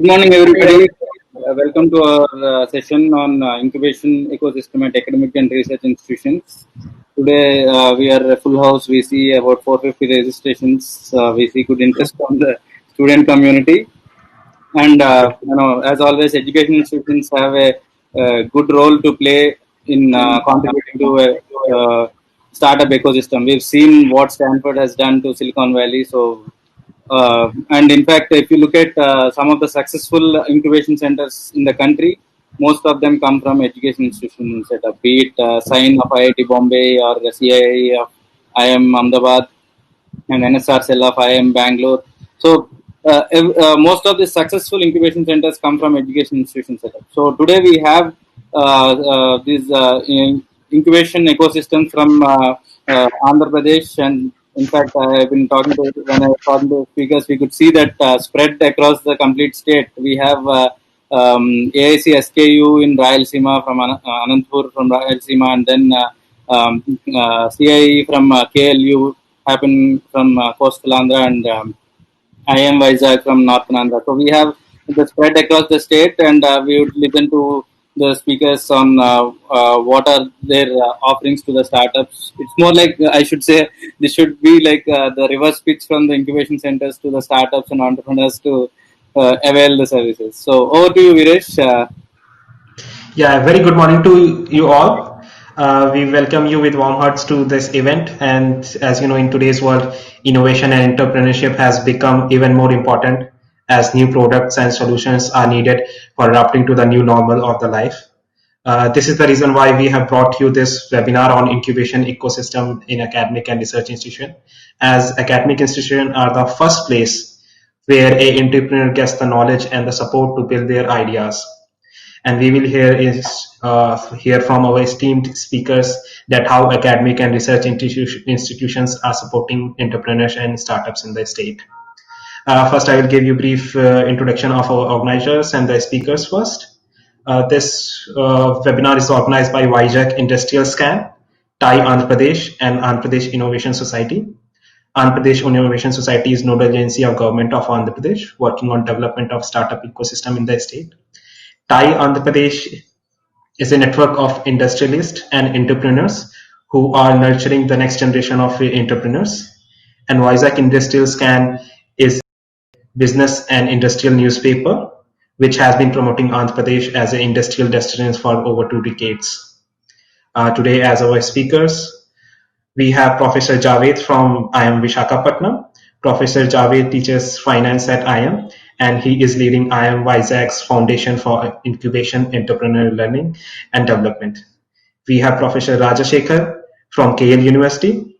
Good morning, everybody. Welcome to our session on incubation ecosystem at academic and research institutions. Today, we are a full house. We see about 450 registrations. We see good interest from the student community. And, as always, education institutions have a good role to play in contributing to a startup ecosystem. We've seen what Stanford has done to Silicon Valley. And in fact, if you look at some of the successful incubation centers in the country, most of them come from education institution setup, be it SIGN of IIT Bombay or the CII of IIM Ahmedabad and NSR cell of IIM Bangalore. So most of the successful incubation centers come from education institution setup. So today we have these incubation ecosystems from Andhra Pradesh, and in fact I have been talking to when I was talking to speakers, we could see that spread across the complete state. We have AIC SKU in Rayalaseema from Anantapur from Rayalaseema, and then CIE from KLU happen from coastal Andhra, and IIM Vizag from Northern Andhra. So we have the spread across the state, and we would listen to the speakers on what are their offerings to the startups. It's more like I should say this should be like the reverse pitch from the incubation centers to the startups and entrepreneurs to avail the services. So over to you, Viresh. Yeah, very good morning to you all. We welcome you with warm hearts to this event. And as you know, in today's world, innovation and entrepreneurship has become even more important as new products and solutions are needed for adapting to the new normal of the life. This is the reason why we have brought you this webinar on incubation ecosystem in academic and research institution, as academic institutions are the first place where a entrepreneur gets the knowledge and the support to build their ideas. And we will hear from our esteemed speakers that how academic and research institutions are supporting entrepreneurs and startups in the state. First, I will give you a brief introduction of our organizers and the speakers first. This webinar is organized by Vizag Industrial Scan, TIE Andhra Pradesh, and Andhra Pradesh Innovation Society. Andhra Pradesh Innovation Society is nodal agency of government of Andhra Pradesh, working on development of startup ecosystem in the state. TIE Andhra Pradesh is a network of industrialists and entrepreneurs who are nurturing the next generation of entrepreneurs. And Vizag Industrial Scan is business and industrial newspaper, which has been promoting Andhra Pradesh as an industrial destination for over 2 decades. Today, as our speakers, we have Professor Javed from IIM Vishakhapatnam. Professor Javed teaches finance at IIM, and he is leading IIM Vizag's Foundation for Incubation, Entrepreneurial Learning and Development. We have Professor Rajashekhar from KL University.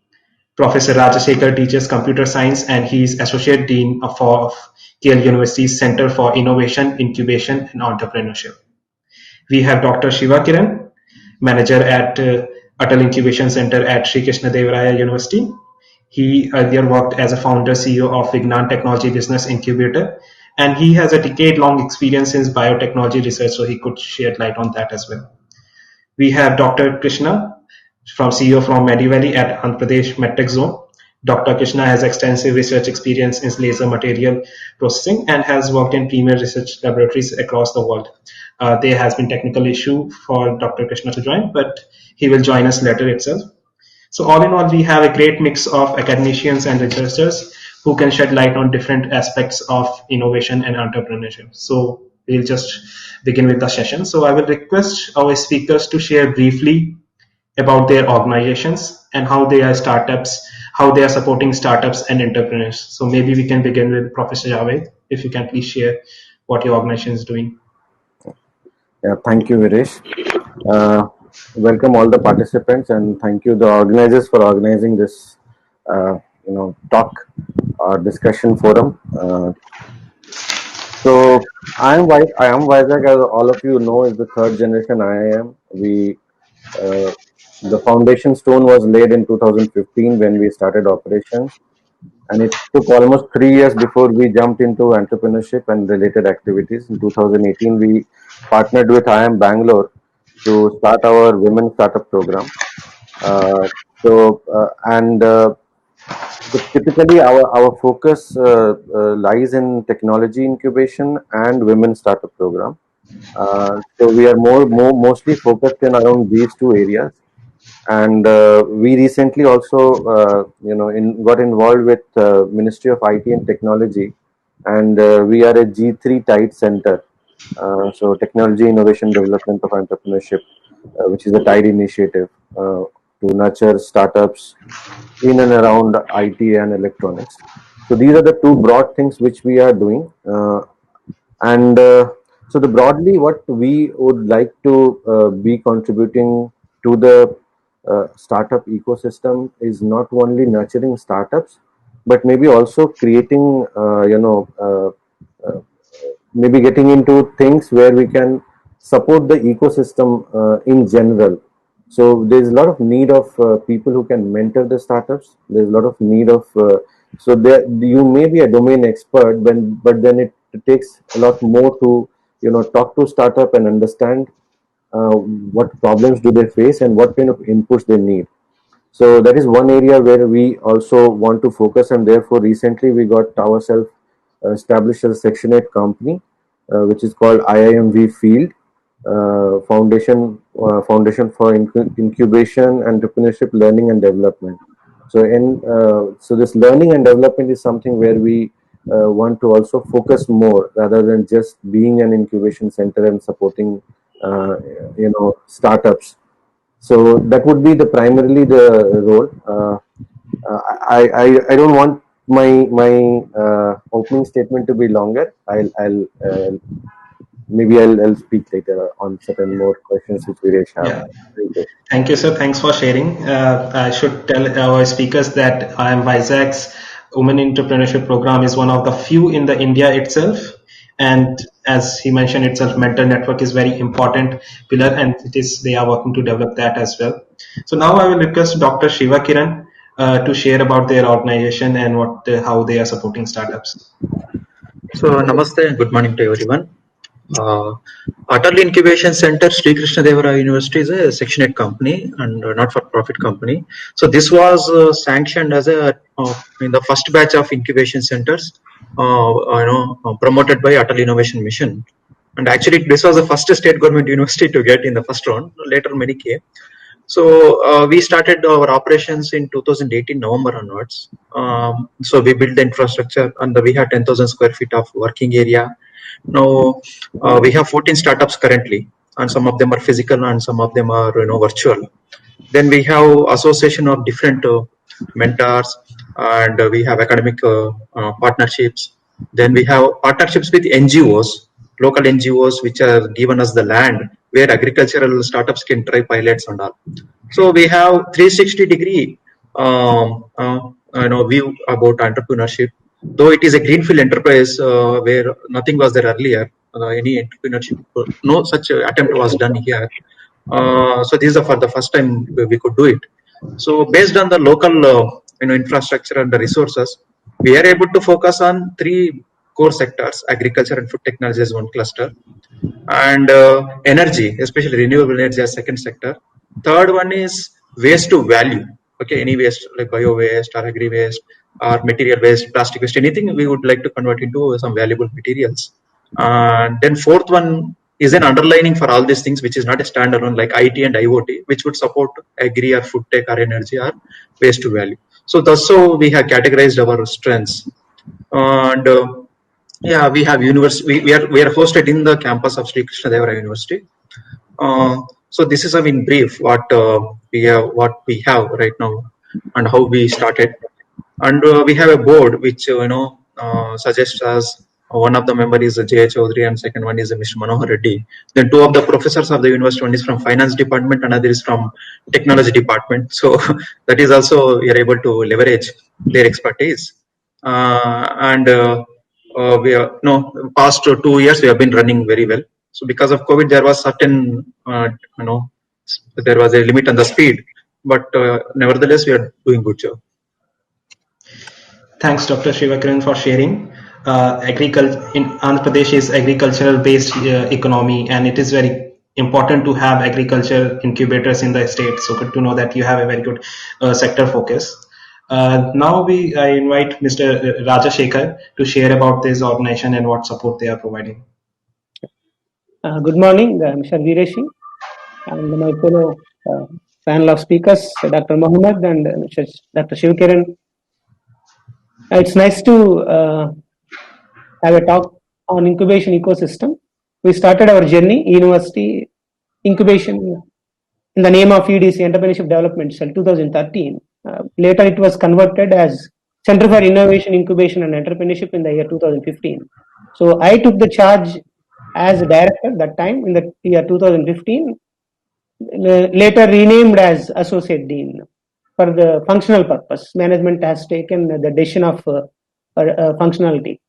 Professor Rajashekhar teaches computer science, and he is Associate Dean of KL University's Center for Innovation, Incubation and Entrepreneurship. We have Dr. Shiva Kiran, Manager at Atal Incubation Center at Sri Krishna Deva Raya University. He earlier worked as a founder CEO of Vignan Technology Business Incubator, and he has a decade-long experience in biotechnology research, so he could shed light on that as well. We have Dr. Krishna, CEO from Medivalley at Andhra Pradesh MedTech Zone. Dr. Krishna has extensive research experience in laser material processing and has worked in premier research laboratories across the world. There has been technical issue for Dr. Krishna to join, but he will join us later itself. So all in all, we have a great mix of academicians and researchers who can shed light on different aspects of innovation and entrepreneurship. So we'll just begin with the session. So I will request our speakers to share briefly about their organizations and how they are supporting startups and entrepreneurs. So maybe we can begin with Professor Javed, if you can please share what your organization is doing. Yeah, thank you, Viresh. Welcome all the participants, and thank you the organizers for organizing this talk or discussion forum. So I am Vizag, as all of you know, is the third generation IIM. The foundation stone was laid in 2015 when we started operations, and it took almost 3 years before we jumped into entrepreneurship and related activities. In 2018, we partnered with IIM Bangalore to start our women startup program. So typically, our focus lies in technology incubation and women startup program. So we are mostly focused in around these two areas, and we recently also got involved with Ministry of IT and Technology, and we are a G3 tied center. So Technology Innovation Development of Entrepreneurship, which is a tied initiative to nurture startups in and around IT and electronics. So these are the two broad things which we are doing. And so the broadly what we would like to be contributing to the startup ecosystem is not only nurturing startups, but maybe also creating maybe getting into things where we can support the ecosystem in general. So there's a lot of need of people who can mentor the startups. There's a lot of need of so there you may be a domain expert, when but then it takes a lot more to talk to startup and understand what problems do they face and what kind of inputs they need. So that is one area where we also want to focus, and therefore recently we got ourselves established as a Section 8 company, which is called IIMV Field Foundation for Incubation, Entrepreneurship, Learning and Development. So this learning and development is something where we want to also focus more rather than just being an incubation center and supporting startups. So that would be the primarily the role. I don't want my opening statement to be longer. I'll speak later on certain more questions which Viresh have. Yeah. Thank you. Thank you, sir. Thanks for sharing. I should tell our speakers that IM Isaac's Women Entrepreneurship Program is one of the few in the India itself. And as he mentioned itself, mentor network is very important pillar, and it is they are working to develop that as well. So now I will request Dr. Shiva Kiran to share about their organization and how they are supporting startups. So, namaste and good morning to everyone. Atal Incubation Center, Sri Krishna Devaraya University is a Section 8 company and not-for-profit company. So, this was sanctioned as a in the first batch of incubation centers, promoted by Atal Innovation Mission. And actually, this was the first state government university to get in the first round. Later, many came. So we started our operations in 2018 November onwards. So we built the infrastructure, and we have 10,000 square feet of working area. Now we have 14 startups currently, and some of them are physical and some of them are virtual. Then we have association of different mentors, and we have academic partnerships. Then we have partnerships with NGOs, local NGOs, which are given us the land where agricultural startups can try pilots and all. So we have 360-degree view about entrepreneurship. Though it is a greenfield enterprise where nothing was there earlier, any entrepreneurship, no such attempt was done here. So this is for the first time we could do it. So based on the local infrastructure and the resources, we are able to focus on three core sectors: agriculture and food technology as one cluster, and energy, especially renewable energy as second sector. Third one is waste to value. Okay, any waste like bio waste or agri waste or material waste, plastic waste, anything we would like to convert into some valuable materials. And then fourth one is an underlining for all these things, which is not a standalone like IT and IoT, which would support agri or food tech or energy or waste to value. So that's how we have categorized our strengths. And yeah, we have university. We are hosted in the campus of Sri Krishna Devaraya University. So this is in brief what we have right now and how we started. And we have a board which suggests us. One of the members is J. Chaudhary and second one is Mr. Manohar Reddy. Then two of the professors of the university, one is from finance department, another is from technology department. So that is also we are able to leverage their expertise. And we are past 2 years we have been running very well. So because of COVID, there was certain there was a limit on the speed, but nevertheless we are doing good job. Thanks, Dr. Shivakiran, for sharing. Agriculture in Andhra Pradesh is agricultural-based economy, and it is very important to have agriculture incubators in the state. So good to know that you have a very good sector focus. Now I invite Mr. Raja Shekhar to share about this organization and what support they are providing. Good morning, Mr. Vireshi, and my fellow panel of speakers, Dr. Mohammed and Dr. Shivkiran. It's nice to have a talk on incubation ecosystem. We started our journey, university incubation, in the name of EDC, Entrepreneurship Development Cell, 2013. Later, it was converted as Center for Innovation, Incubation and Entrepreneurship in the year 2015. So I took the charge as a director that time in the year 2015, later renamed as Associate Dean for the functional purpose. Management has taken the decision of functionality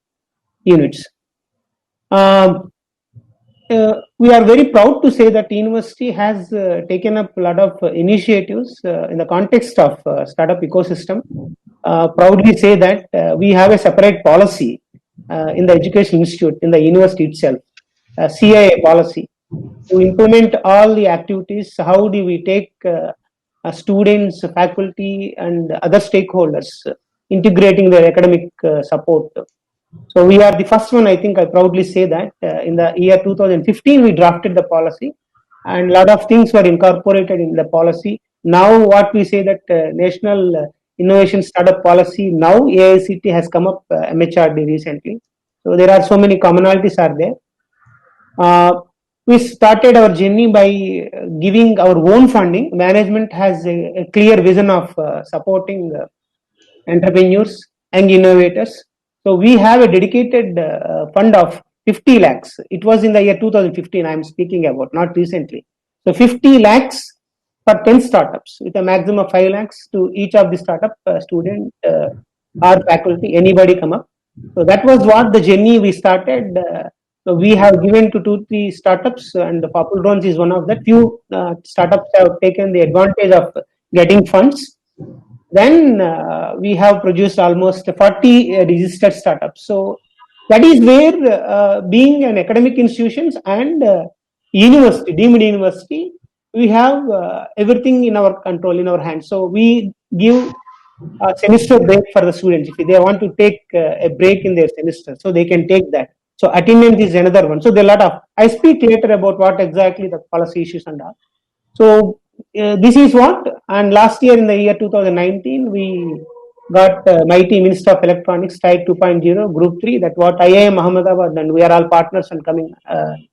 units. We are very proud to say that university has taken up a lot of initiatives in the context of startup ecosystem. Proudly say that we have a separate policy in the education institute, in the university itself, CIA policy, to implement all the activities. How do we take students, faculty, and other stakeholders, integrating their academic support? So we are the first one. I think I proudly say that in the year 2015 we drafted the policy, and a lot of things were incorporated in the policy. Now what we say that National Innovation Startup Policy, now AICT has come up MHRD recently. So there are so many commonalities are there. We started our journey by giving our own funding. Management has a clear vision of supporting entrepreneurs and innovators. So we have a dedicated fund of 50 lakhs. It was in the year 2015 I am speaking about, not recently. So 50 lakhs for 10 startups with a maximum of 5 lakhs to each of the startup student or faculty, anybody come up. So that was what the journey we started. So we have given to 2-3 startups, and the Popul Drones is one of the few startups have taken the advantage of getting funds. Then we have produced almost 40 registered startups. So that is where being an academic institutions and university, deemed university, we have everything in our control, in our hands. So we give a semester break for the students. If they want to take a break in their semester, so they can take that. So attendance is another one. So there are a lot of, I speak later about what exactly the policy issues and all. So this is what, and last year in the year 2019, we got Mighty Minister of Electronics Type 2.0 Group 3, that what IIM Ahmedabad, and we are all partners and coming,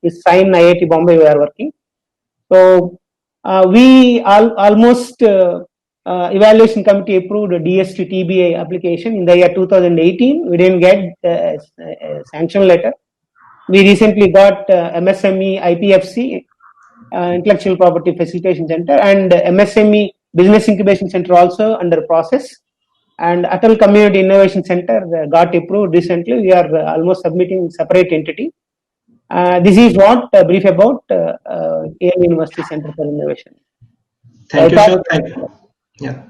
is signed IIT Bombay, we are working. So we almost evaluation committee approved a DST TBA application in the year 2018. We didn't get a sanction letter. We recently got MSME IPFC, Intellectual Property Facilitation Center, and MSME Business Incubation Center also under process. And Atal Community Innovation Center got approved recently. We are almost submitting separate entity. This is what brief about AM University Center for Innovation. Thank you, sir.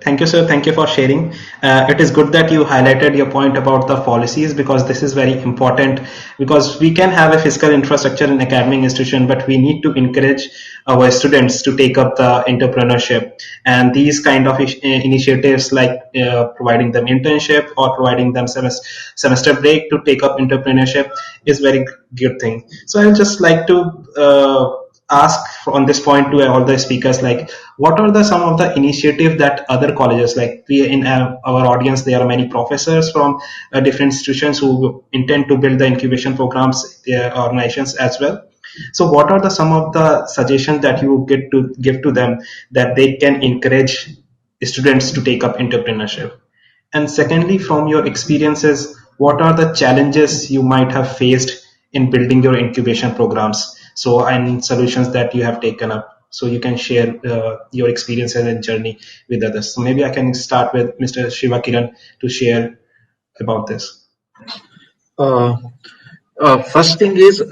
Thank you, sir. Thank you for sharing. It is good that you highlighted your point about the policies, because this is very important, because we can have a physical infrastructure in academic institution, but we need to encourage our students to take up the entrepreneurship, and these kind of initiatives like providing them internship or providing them semester break to take up entrepreneurship is very good thing. So I would just like to ask on this point to all the speakers, like what are the some of the initiative that other colleges, like we in our audience there are many professors from different institutions who intend to build the incubation programs, their organizations as well. So what are the some of the suggestions that you get to give to them that they can encourage students to take up entrepreneurship? And secondly, from your experiences, what are the challenges you might have faced in building your incubation programs? So, and solutions that you have taken up. So you can share your experiences and journey with others. So maybe I can start with Mr. Shiva Kiran to share about this. First thing is,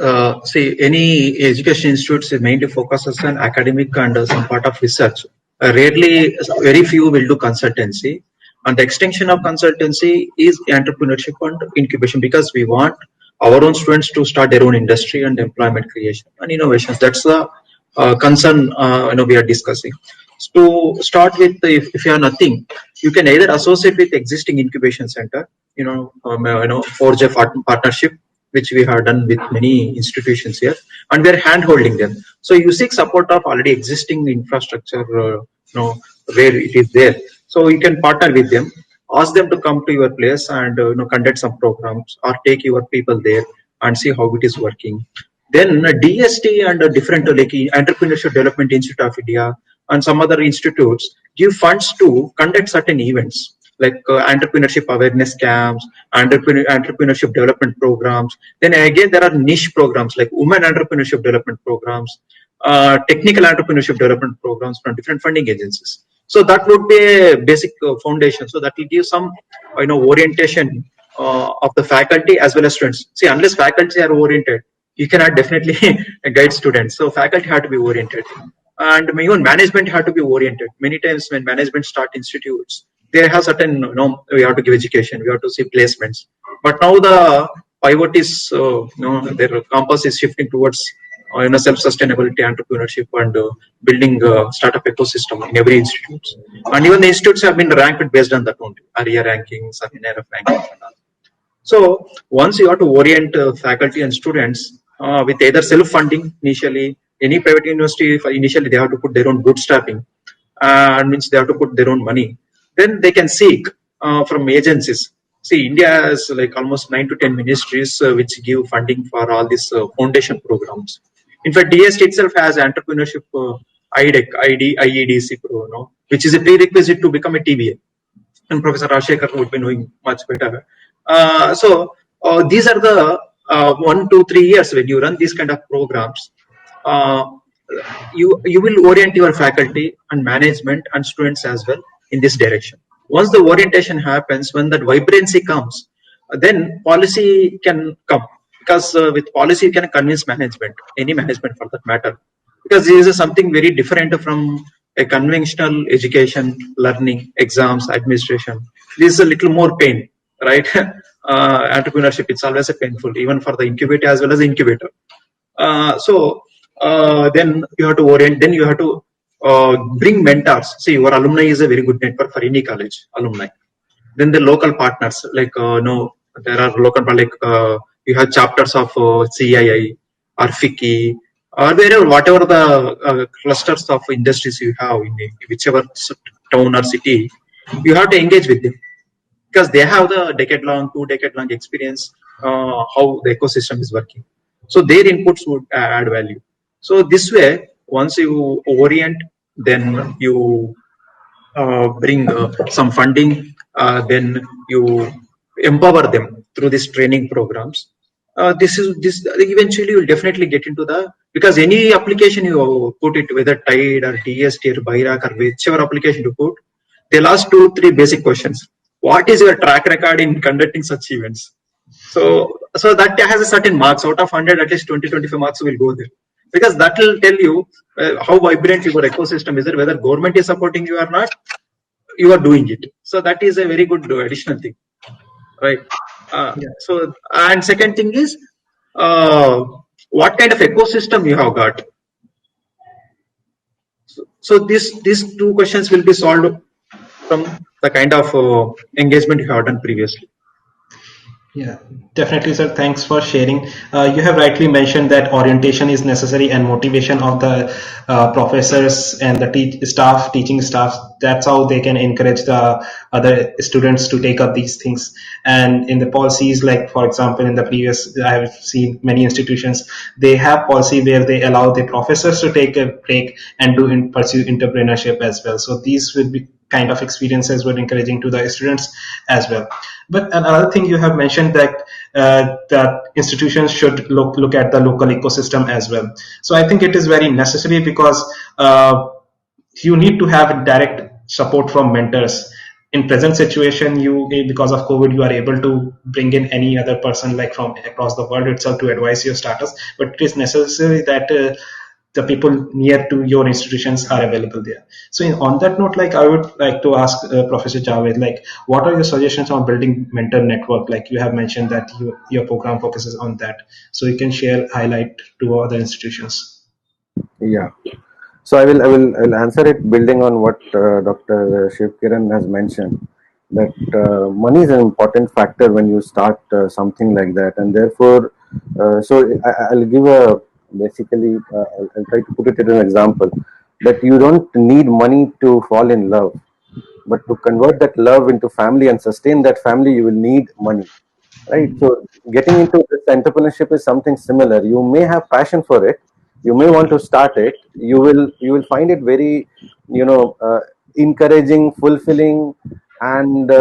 see, any education institutes mainly focuses on academic and some part of research. Rarely, very few will do consultancy. And the extension of consultancy is entrepreneurship and incubation, because we want our own students to start their own industry and employment creation and innovations. That's the concern we are discussing. To start with, if you have nothing, you can either associate with existing incubation center, forge a partnership, which we have done with many institutions here, and we are hand holding them. So you seek support of already existing infrastructure, where it is there. So you can partner with them, ask them to come to your place and conduct some programs or take your people there and see how it is working. Then DST and different like Entrepreneurship Development Institute of India and some other institutes give funds to conduct certain events like entrepreneurship awareness camps, entrepreneurship development programs. Then again, there are niche programs like women entrepreneurship development programs, technical entrepreneurship development programs from different funding agencies. So that would be a basic foundation. So that will give some, orientation of the faculty as well as students. See, unless faculty are oriented, you cannot definitely guide students. So faculty have to be oriented, and even management have to be oriented. Many times when management start institutes, they have certain, we have to give education, we have to see placements. But now the pivot is, their compass is shifting towards, self-sustainability, entrepreneurship, and building startup ecosystem in every institute. And even the institutes have been ranked based on that only, ARIA rankings, NRF rankings, and all. So once you have to orient faculty and students with either self-funding initially, any private university initially they have to put their own bootstrapping, and means they have to put their own money. Then they can seek from agencies. See, India has like almost 9 to 10 ministries which give funding for all these foundation programs. In fact, DST itself has entrepreneurship IEDC pro, which is a prerequisite to become a TBA, and Professor Rashekar would be knowing much better. These are the 1, 2, 3 years when you run these kind of programs. You will orient your faculty and management and students as well in this direction. Once the orientation happens, when that vibrancy comes, then policy can come, because with policy you can convince management, any management for that matter, because this is something very different from a conventional education, learning, exams, administration. This is a little more pain, right? Entrepreneurship, it's always a painful, even for the incubator as well as the incubator. Then you have to orient, then you have to bring mentors. See, your alumni is a very good network for any college, alumni. Then the local partners, like, there are local, like, you have chapters of CII or FICI, or wherever, whatever the clusters of industries you have in whichever town or city, you have to engage with them, because they have the decade-long, 2-decade-long experience how the ecosystem is working. So their inputs would add value. So this way, once you orient, then you bring some funding, then you empower them through these training programs. This eventually will definitely get into the, because any application you put it, whether TIDE or DST or BIRAC or whichever application you put, they'll ask 2-3 basic questions. What is your track record in conducting such events? So that has a certain marks. Out of 100, at least 20-25 marks will go there, because that will tell you how vibrant your ecosystem is, there, whether government is supporting you or not, you are doing it. So that is a very good additional thing, right? So, and second thing is, what kind of ecosystem you have got. So these two questions will be solved from the kind of engagement you have done previously. Yeah, definitely, sir. Thanks for sharing. You have rightly mentioned that orientation is necessary and motivation of the professors and the teaching staff. That's how they can encourage the other students to take up these things. And in the policies, like for example, in the previous, I have seen many institutions, they have policy where they allow the professors to take a break and pursue entrepreneurship as well. So these will be kind of experiences were encouraging to the students as well. But another thing you have mentioned that that institutions should look at the local ecosystem as well. So I think it is very necessary, because you need to have direct support from mentors. In present situation, you, because of COVID, you are able to bring in any other person like from across the world itself to advise your status, but it is necessary that the people near to your institutions are available there. So on that note, like I would like to ask Professor Javed, like what are your suggestions on building mentor network? Like you have mentioned that your program focuses on that, so you can share highlight to other institutions. Yeah. I will answer it building on what Dr. Shiv Kiran has mentioned, that money is an important factor when you start something like that, and therefore, I'll give a basically I'll try to put it in an example that you don't need money to fall in love, but to convert that love into family and sustain that family, you will need money, right? So getting into this entrepreneurship is something similar. You may have passion for it, you may want to start it, you will find it very, encouraging, fulfilling, and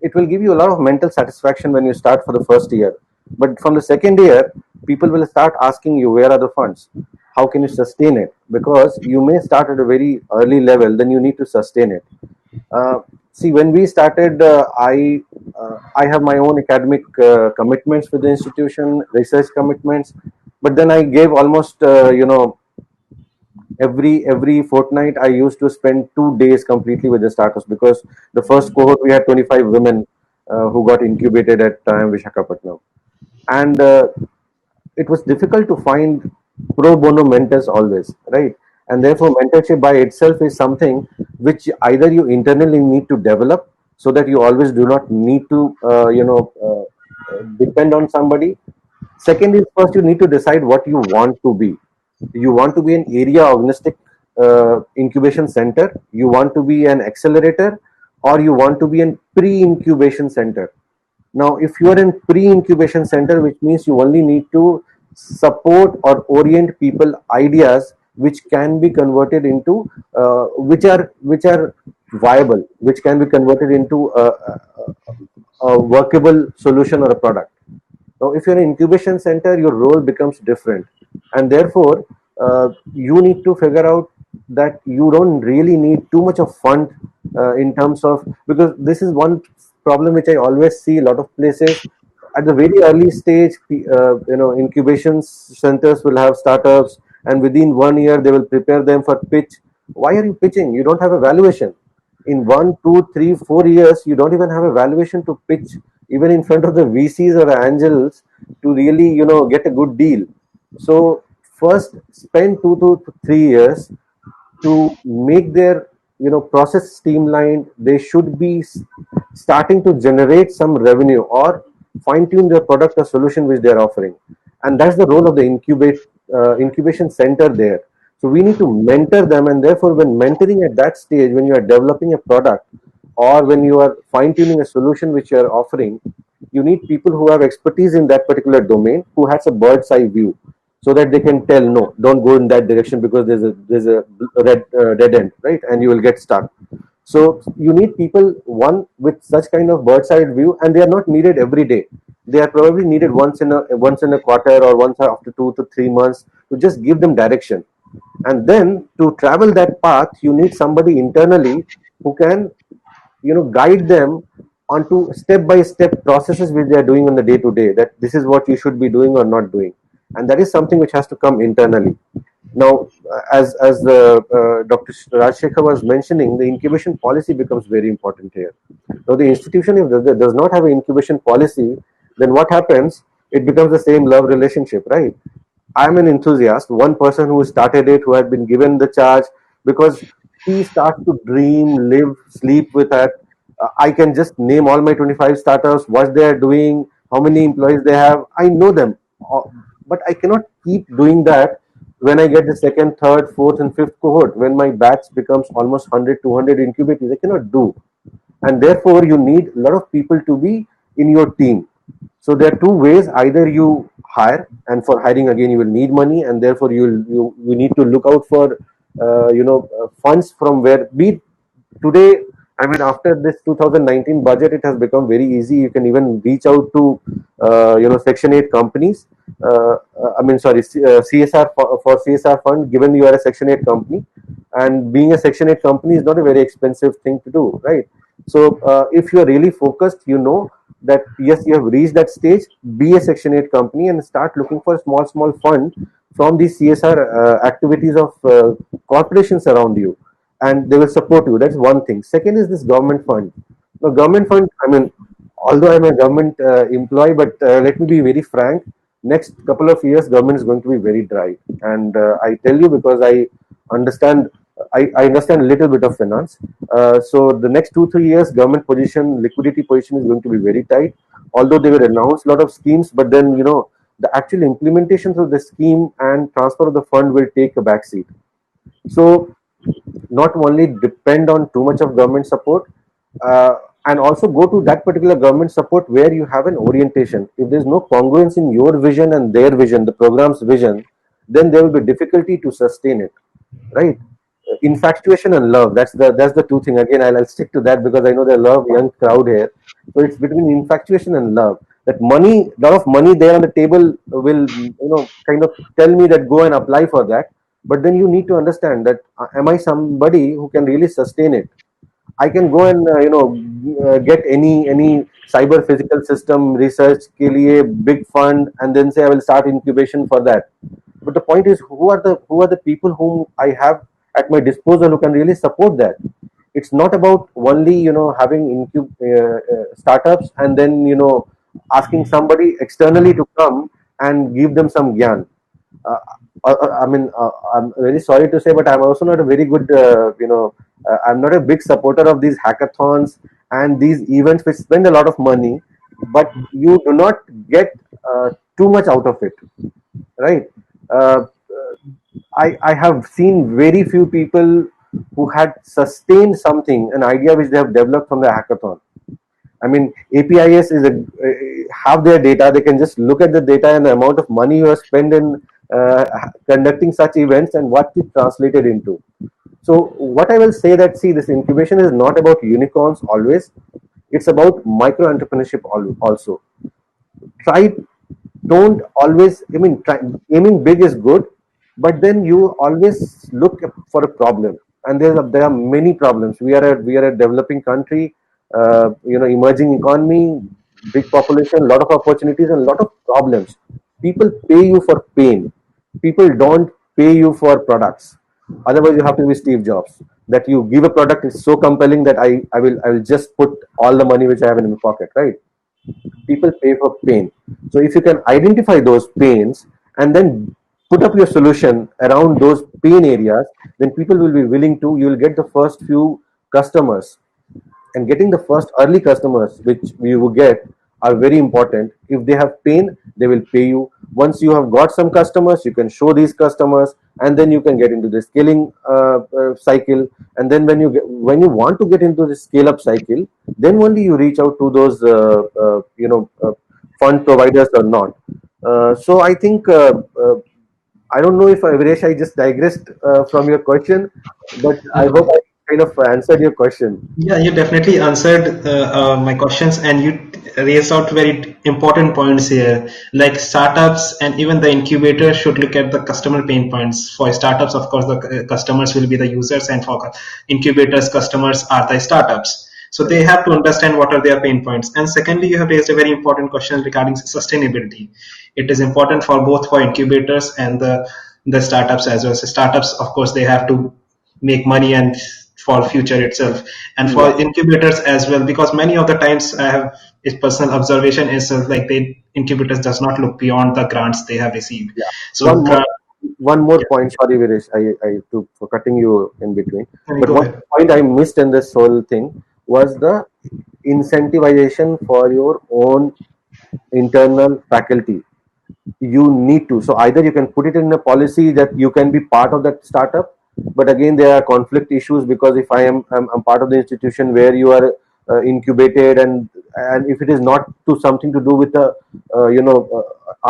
it will give you a lot of mental satisfaction when you start for the first year. But from the second year, people will start asking you, where are the funds, how can you sustain it? Because you may start at a very early level, then you need to sustain it. See, when we started, I have my own academic commitments with the institution, research commitments, but then I gave almost, every fortnight I used to spend 2 days completely with the startups, because the first cohort we had 25 women who got incubated at Vishakhapatnam, and it was difficult to find pro bono mentors always, right? And therefore, mentorship by itself is something which either you internally need to develop, so that you always do not need to, depend on somebody. Second is, first you need to decide what you want to be. You want to be an area agnostic incubation center, you want to be an accelerator, or you want to be a pre-incubation center. Now, if you are in pre-incubation center, which means you only need to support or orient people ideas which can be converted into, which are viable, which can be converted into a workable solution or a product. Now, if you're an incubation center, your role becomes different, and therefore you need to figure out that you don't really need too much of fund in terms of, because this is one problem which I always see a lot of places. At the very early stage, incubation centers will have startups, and within 1 year they will prepare them for pitch. Why are you pitching? You don't have a valuation. In 1, 2, 3, 4 years, you don't even have a valuation to pitch, even in front of the VCs or the angels, to really, get a good deal. So first, spend 2 to 3 years to make their, process streamlined. They should be starting to generate some revenue or fine tune their product or solution which they are offering, and that's the role of the incubation center there. So we need to mentor them, and therefore, when mentoring at that stage, when you are developing a product or when you are fine tuning a solution which you are offering, you need people who have expertise in that particular domain, who has a bird's eye view, so that they can tell, no, don't go in that direction, because there's a dead end, right, and you will get stuck. So you need people, one, with such kind of bird's eye view, and they are not needed every day. They are probably needed once in a quarter, or once after 2 to 3 months, to just give them direction. And then to travel that path, you need somebody internally who can, guide them onto step by step processes which they are doing on the day to day, that this is what you should be doing or not doing, and that is something which has to come internally. Now, as Dr. Rajshekhar was mentioning, the incubation policy becomes very important here. Now, the institution, if does not have an incubation policy, then what happens? It becomes the same love relationship, right? I'm an enthusiast, one person who started it, who had been given the charge, because he starts to dream, live, sleep with that. I can just name all my 25 startups, what they are doing, how many employees they have. I know them, but I cannot keep doing that when I get the second, third, fourth, and fifth cohort. When my batch becomes almost 100, 200 incubators, I cannot do, and therefore you need a lot of people to be in your team. So there are two ways: either you hire, and for hiring again you will need money, and therefore you need to look out for funds from where. Be it today, I mean, after this 2019 budget, it has become very easy. You can even reach out to Section 8 companies. I mean, sorry, CSR, for CSR fund. Given you are a Section 8 company, and being a Section 8 company is not a very expensive thing to do, right? So if you are really focused, you know that yes, you have reached that stage. Be a Section 8 company and start looking for a small fund from these CSR activities of corporations around you, and they will support you. That's one thing. Second is this government fund. The government fund, I mean, although I'm a government employee, but let me be very frank. Next couple of years, government is going to be very dry, and I tell you, because I understand. I understand a little bit of finance. So the next 2 3 years, government position, liquidity position is going to be very tight. Although they will announce a lot of schemes, but then the actual implementation of the scheme and transfer of the fund will take a backseat. So not only depend on too much of government support, and also go to that particular government support where you have an orientation. If there's no congruence in your vision and their vision, the program's vision, then there will be difficulty to sustain it, right? Infatuation and love, that's the two thing. Again, I'll stick to that because I know there are a lot of young crowd here. So it's between infatuation and love. That money, lot of money there on the table will kind of tell me that go and apply for that. But then you need to understand that, am I somebody who can really sustain it? I can go and get any cyber physical system research के लिए big fund and then say I will start incubation for that. But the point is, who are the people whom I have at my disposal who can really support that? It's not about only having startups and then asking somebody externally to come and give them some gyan. uh, I mean, I'm very sorry to say, but I'm also not a very good, I'm not a big supporter of these hackathons and these events which spend a lot of money, but you do not get too much out of it, right? Uh, I have seen very few people who had sustained something, an idea which they have developed from the hackathon. I mean, APIS have their data. They can just look at the data and the amount of money you have spent in conducting such events and what it translated into. So, what I will say that, see, this incubation is not about unicorns always. It's about micro entrepreneurship also. Try, don't always, I mean, aiming big is good, but then you always look for a problem. And there are many problems. We are a developing country, emerging economy, big population, a lot of opportunities and a lot of problems. People pay you for pain. People don't pay you for products. Otherwise you have to be Steve Jobs, that you give a product is so compelling that I will just put all the money which I have in my pocket, right? People pay for pain. So if you can identify those pains and then put up your solution around those pain areas, then people will be willing to, you will get the first few customers. And getting the first early customers which we will get are very important. If they have pain, they will pay you. Once you have got some customers, you can show these customers, and then you can get into the scaling cycle. And then when you want to get into the scale up cycle, then only you reach out to those fund providers or not. So I think I don't know if Viresh, I just digressed from your question, but I hope I kind of answered your question. Yeah, you definitely answered my questions, and you raised out very important points here. Like startups and even the incubator should look at the customer pain points. For startups, of course, the customers will be the users, and for incubators, customers are the startups. So they have to understand what are their pain points. And secondly, you have raised a very important question regarding sustainability. It is important for both for incubators and the startups as well. So startups, of course, they have to make money and for future itself, and for Yeah, incubators as well, because many of the times I have a personal observation is like the incubators does not look beyond the grants they have received. yeah. So One more yeah, point. Sorry, Viresh, I took for cutting you in between. can you But go one ahead? point I missed in this whole thing was the incentivization for your own internal faculty. You need to. So either you can put it in a policy that you can be part of that startup, but again there are conflict issues, because if I'm part of the institution where you are incubated, and if it is not to something to do with the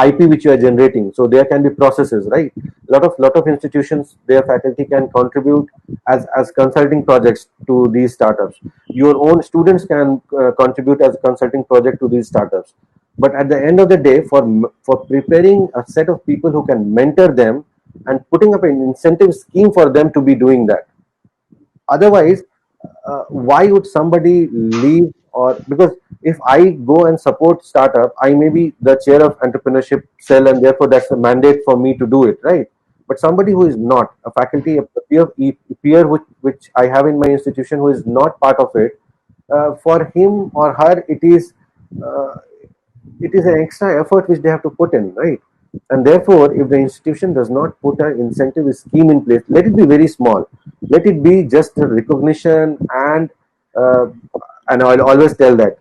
IP which you are generating, so there can be processes, right? Lot of institutions, their faculty can contribute as consulting projects to these startups. Your own students can contribute as a consulting project to these startups. But at the end of the day, for preparing a set of people who can mentor them and putting up an incentive scheme for them to be doing that. Otherwise, why would somebody leave? Or because if I go and support startup, I may be the chair of entrepreneurship cell, and therefore that's a mandate for me to do it, right? But somebody who is not a faculty, a peer which I have in my institution, who is not part of it, for him or her, uh, it is an extra effort which they have to put in, right? And therefore, if the institution does not put an incentive scheme in place, let it be very small, let it be just a recognition, uh, and I'll always tell that,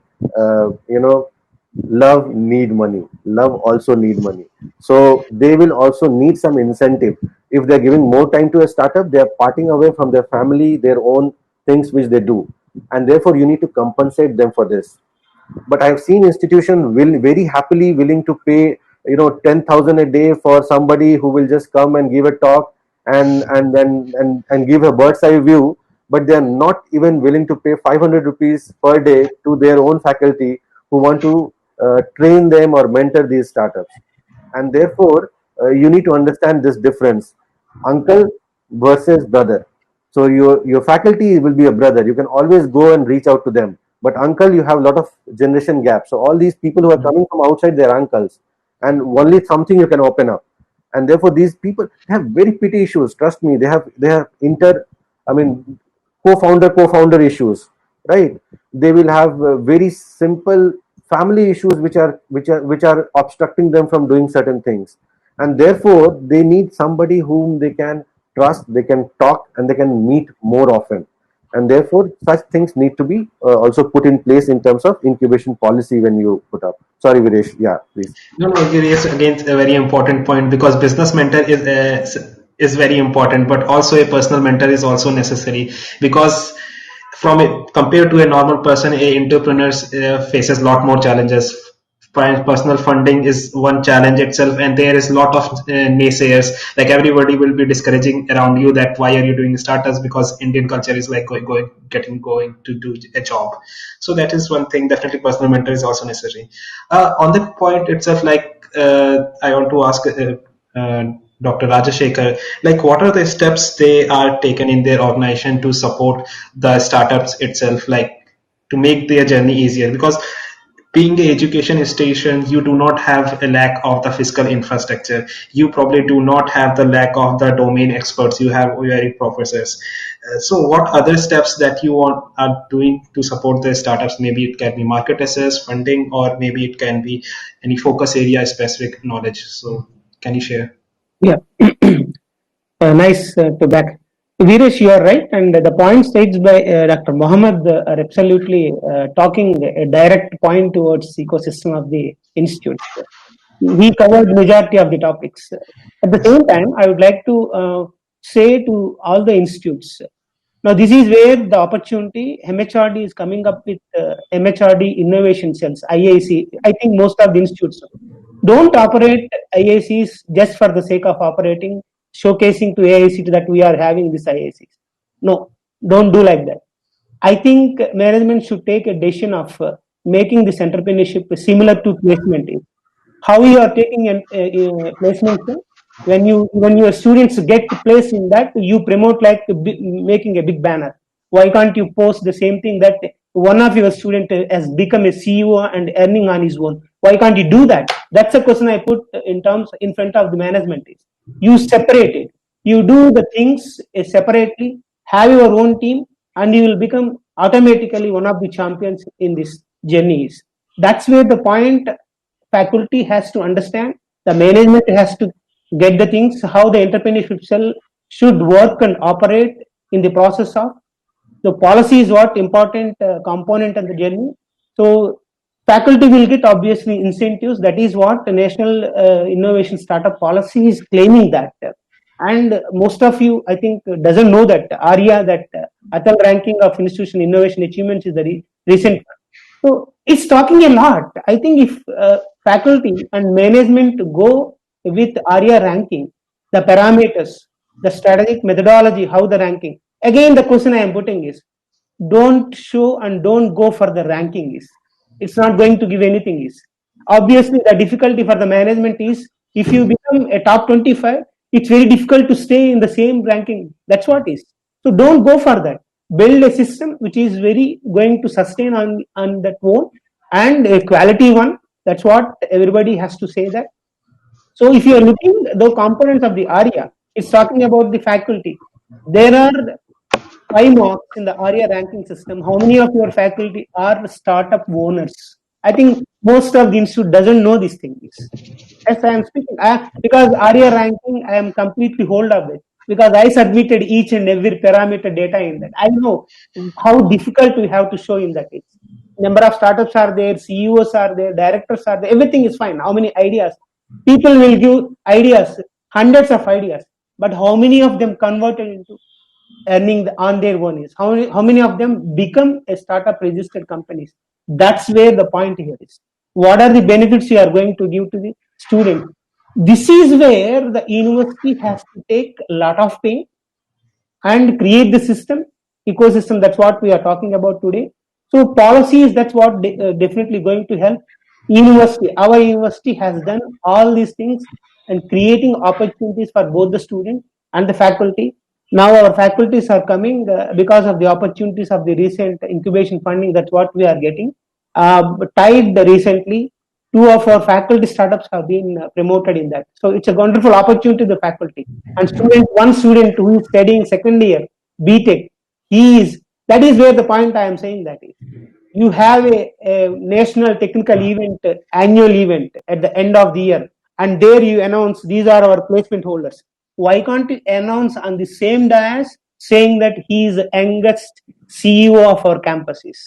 love need money, love also need money. So they will also need some incentive. If they're giving more time to a startup, they're parting away from their family, their own things which they do, and therefore you need to compensate them for this. But I've seen institutions will very happily willing to pay 10,000 a day for somebody who will just come and give a talk and give a bird's eye view, but they are not even willing to pay 500 rupees per day to their own faculty who want to train them or mentor these startups. And therefore you need to understand this difference: uncle versus brother. So your faculty will be a brother, you can always go and reach out to them, but uncle, you have a lot of generation gap. So all these people who are coming from outside, they're uncles, and only something you can open up. And therefore these people have very petty issues, trust me. They have I mean co-founder issues, right? They will have very simple family issues which are obstructing them from doing certain things. And therefore they need somebody whom they can trust, they can talk, and they can meet more often. And therefore such things need to be also put in place in terms of incubation policy when you put up. Sorry, Viresh, yeah, please. No, no, it is again a very important point, because business mentor is very important, but also a personal mentor is also necessary, because compared to a normal person, a entrepreneur faces a lot more challenges. Personal funding is one challenge itself, and there is a lot of naysayers. Like everybody will be discouraging around you that why are you doing startups, because Indian culture is like going to do a job. So that is one thing. Definitely personal mentor is also necessary. On the point itself, like I want to ask Dr. Rajashekar, like what are the steps they are taken in their organization to support the startups itself, like to make their journey easier? Because being an education institution, you do not have a lack of the physical infrastructure. You probably do not have the lack of the domain experts. You have very professors. So, what other steps that you are doing to support the startups? Maybe it can be market access, funding, or maybe it can be any focus area specific knowledge. So, can you share? Yeah. Nice to back. Viresh, you are right, and the points raised by Dr. Mohammed are absolutely talking a direct point towards ecosystem of the institutes. We covered majority of the topics. At the same time, I would like to say to all the institutes. Now, this is where the opportunity MHRD is coming up with MHRD innovation cells, IIC. I think most of the institutes don't operate IICs just for the sake of operating, showcasing to AIC that we are having this IICs. No, don't do like that. I think management should take a decision of making this entrepreneurship similar to placement. How you are taking a placement, when your students get placed in that, you promote like making a big banner. Why can't you post the same thing that one of your student has become a CEO and earning on his own? Why can't you do that? That's a question I put in terms in front of the management. Is you separate it, you do the things separately, have your own team, and you will become automatically one of the champions in this journeys. That's where the point faculty has to understand, the management has to get the things how the entrepreneurship cell should work and operate in the process of the policy is what important component of the journey. So faculty will get obviously incentives. That is what the national innovation startup policy is claiming that. And most of you, I think, doesn't know that ARIA, that Atal ranking of institution innovation achievements is the recent. So it's talking a lot. I think if faculty and management go with ARIA ranking, the parameters, the strategic methodology, how the ranking. Again, the question I am putting is, don't show and don't go for the ranking is. It's not going to give anything is. Obviously, the difficulty for the management is if you become a top 25, it's very difficult to stay in the same ranking. That's what is. So don't go for that. Build a system which is very going to sustain on that own and a quality one. That's what everybody has to say that. So if you are looking the components of the ARIA, it's talking about the faculty. There are 5 marks in the ARIA ranking system. How many of your faculty are startup owners? I think most of the institute doesn't know these things. Yes, I am speaking. Because area ranking, I am completely hold of it because I submitted each and every parameter data in that. I know how difficult we have to show in that. It's number of startups are there, CEOs are there, directors are there. Everything is fine. How many ideas? People will give ideas, hundreds of ideas, but how many of them converted into earning on their own is how many of them become a startup registered companies. That's where the point here is. What are the benefits you are going to give to the student? This is where the university has to take a lot of pain and create the system ecosystem. That's what we are talking about today. So policies, that's what definitely going to help. University, our university has done all these things and creating opportunities for both the student and the faculty. Now our faculties are coming because of the opportunities of the recent incubation funding. That's what we are getting. Tied recently, two of our faculty startups have been promoted in that. So it's a wonderful opportunity to the faculty. And one student who is studying second year BTech, that is where the point I am saying that is. You have a national technical event, annual event at the end of the year, and there you announce these are our placement holders. Why can't you announce on the same dais saying that he is the youngest CEO of our campuses?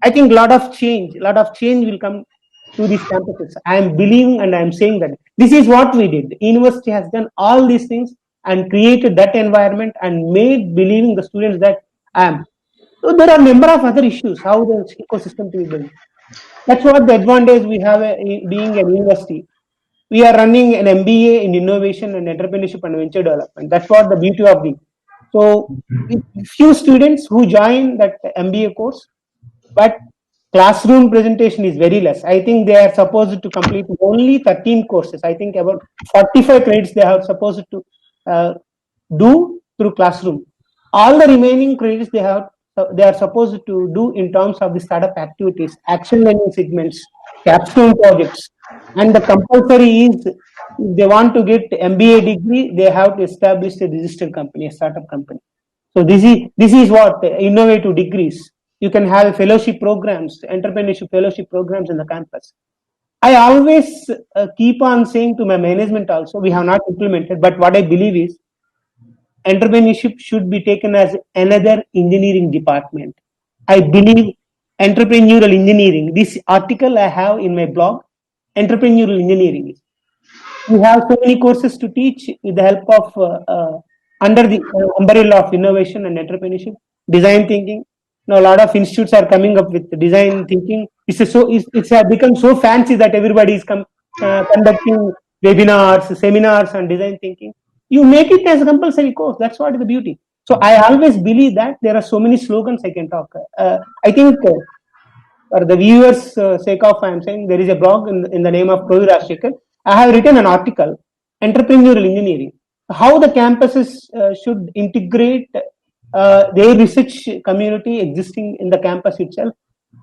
I think a lot of change will come to these campuses. I am believing and I am saying that this is what we did. The university has done all these things and created that environment and made believing the students that I am. So there are a number of other issues how the ecosystem to be built. That's what the advantage we have being a university. We are running an MBA in innovation and entrepreneurship and venture development. That's what the beauty of the. So few students who join that MBA course, but classroom presentation is very less. I think they are supposed to complete only 13 courses. I think about 45 credits they are supposed to do through classroom. All the remaining credits they are supposed to do in terms of the startup activities, action learning segments, capstone projects, and the compulsory is if they want to get MBA degree, they have to establish a registered company, a startup company. So this is what innovative degrees. You can have fellowship programs, entrepreneurship fellowship programs in the campus. I always keep on saying to my management also, we have not implemented, but what I believe is entrepreneurship should be taken as another engineering department. I believe entrepreneurial engineering. This article I have in my blog, entrepreneurial engineering. We have so many courses to teach with the help of under the umbrella of innovation and entrepreneurship, design thinking. Now a lot of institutes are coming up with design thinking. It's become so fancy that everybody is conducting webinars, seminars on design thinking. You make it as a compulsory course. That's what is the beauty. So I always believe that there are so many slogans I can talk. I think for the viewers' sake of, I am saying there is a blog in the name of Provi Rashikar. I have written an article, Entrepreneurial Engineering, how the campuses should integrate their research community existing in the campus itself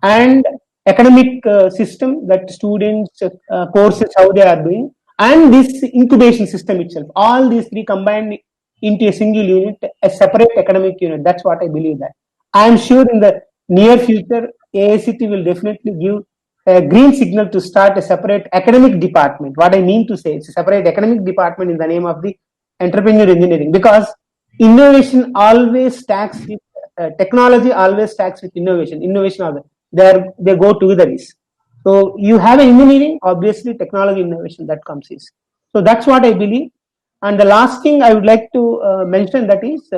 and academic system that students courses how they are doing and this incubation system itself. All these three combined into a single unit, a separate academic unit. That's what I believe that. I am sure in the near future, AICT will definitely give a green signal to start a separate academic department. What I mean to say, it's a separate academic department in the name of the entrepreneurial engineering because innovation always stacks with technology, always stacks with innovation. Innovation, they go together. So you have engineering, obviously technology innovation that comes is. So that's what I believe. And the last thing I would like to mention that is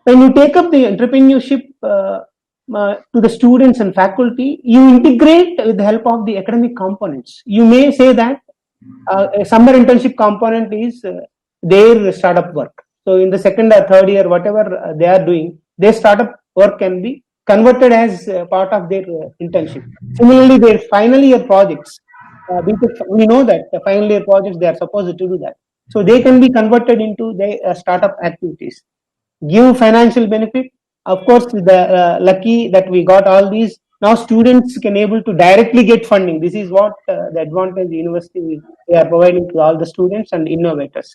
when you take up the entrepreneurship to the students and faculty, you integrate with the help of the academic components. You may say that a summer internship component is their startup work. So in the second or third year, whatever they are doing, their startup work can be converted as part of their internship. Similarly, their final year projects, we know that the final year projects, they are supposed to do that. So they can be converted into their startup activities. Give financial benefit. Of course, the lucky that we got all these. Now students can able to directly get funding. This is what the advantage the university they are providing to all the students and innovators.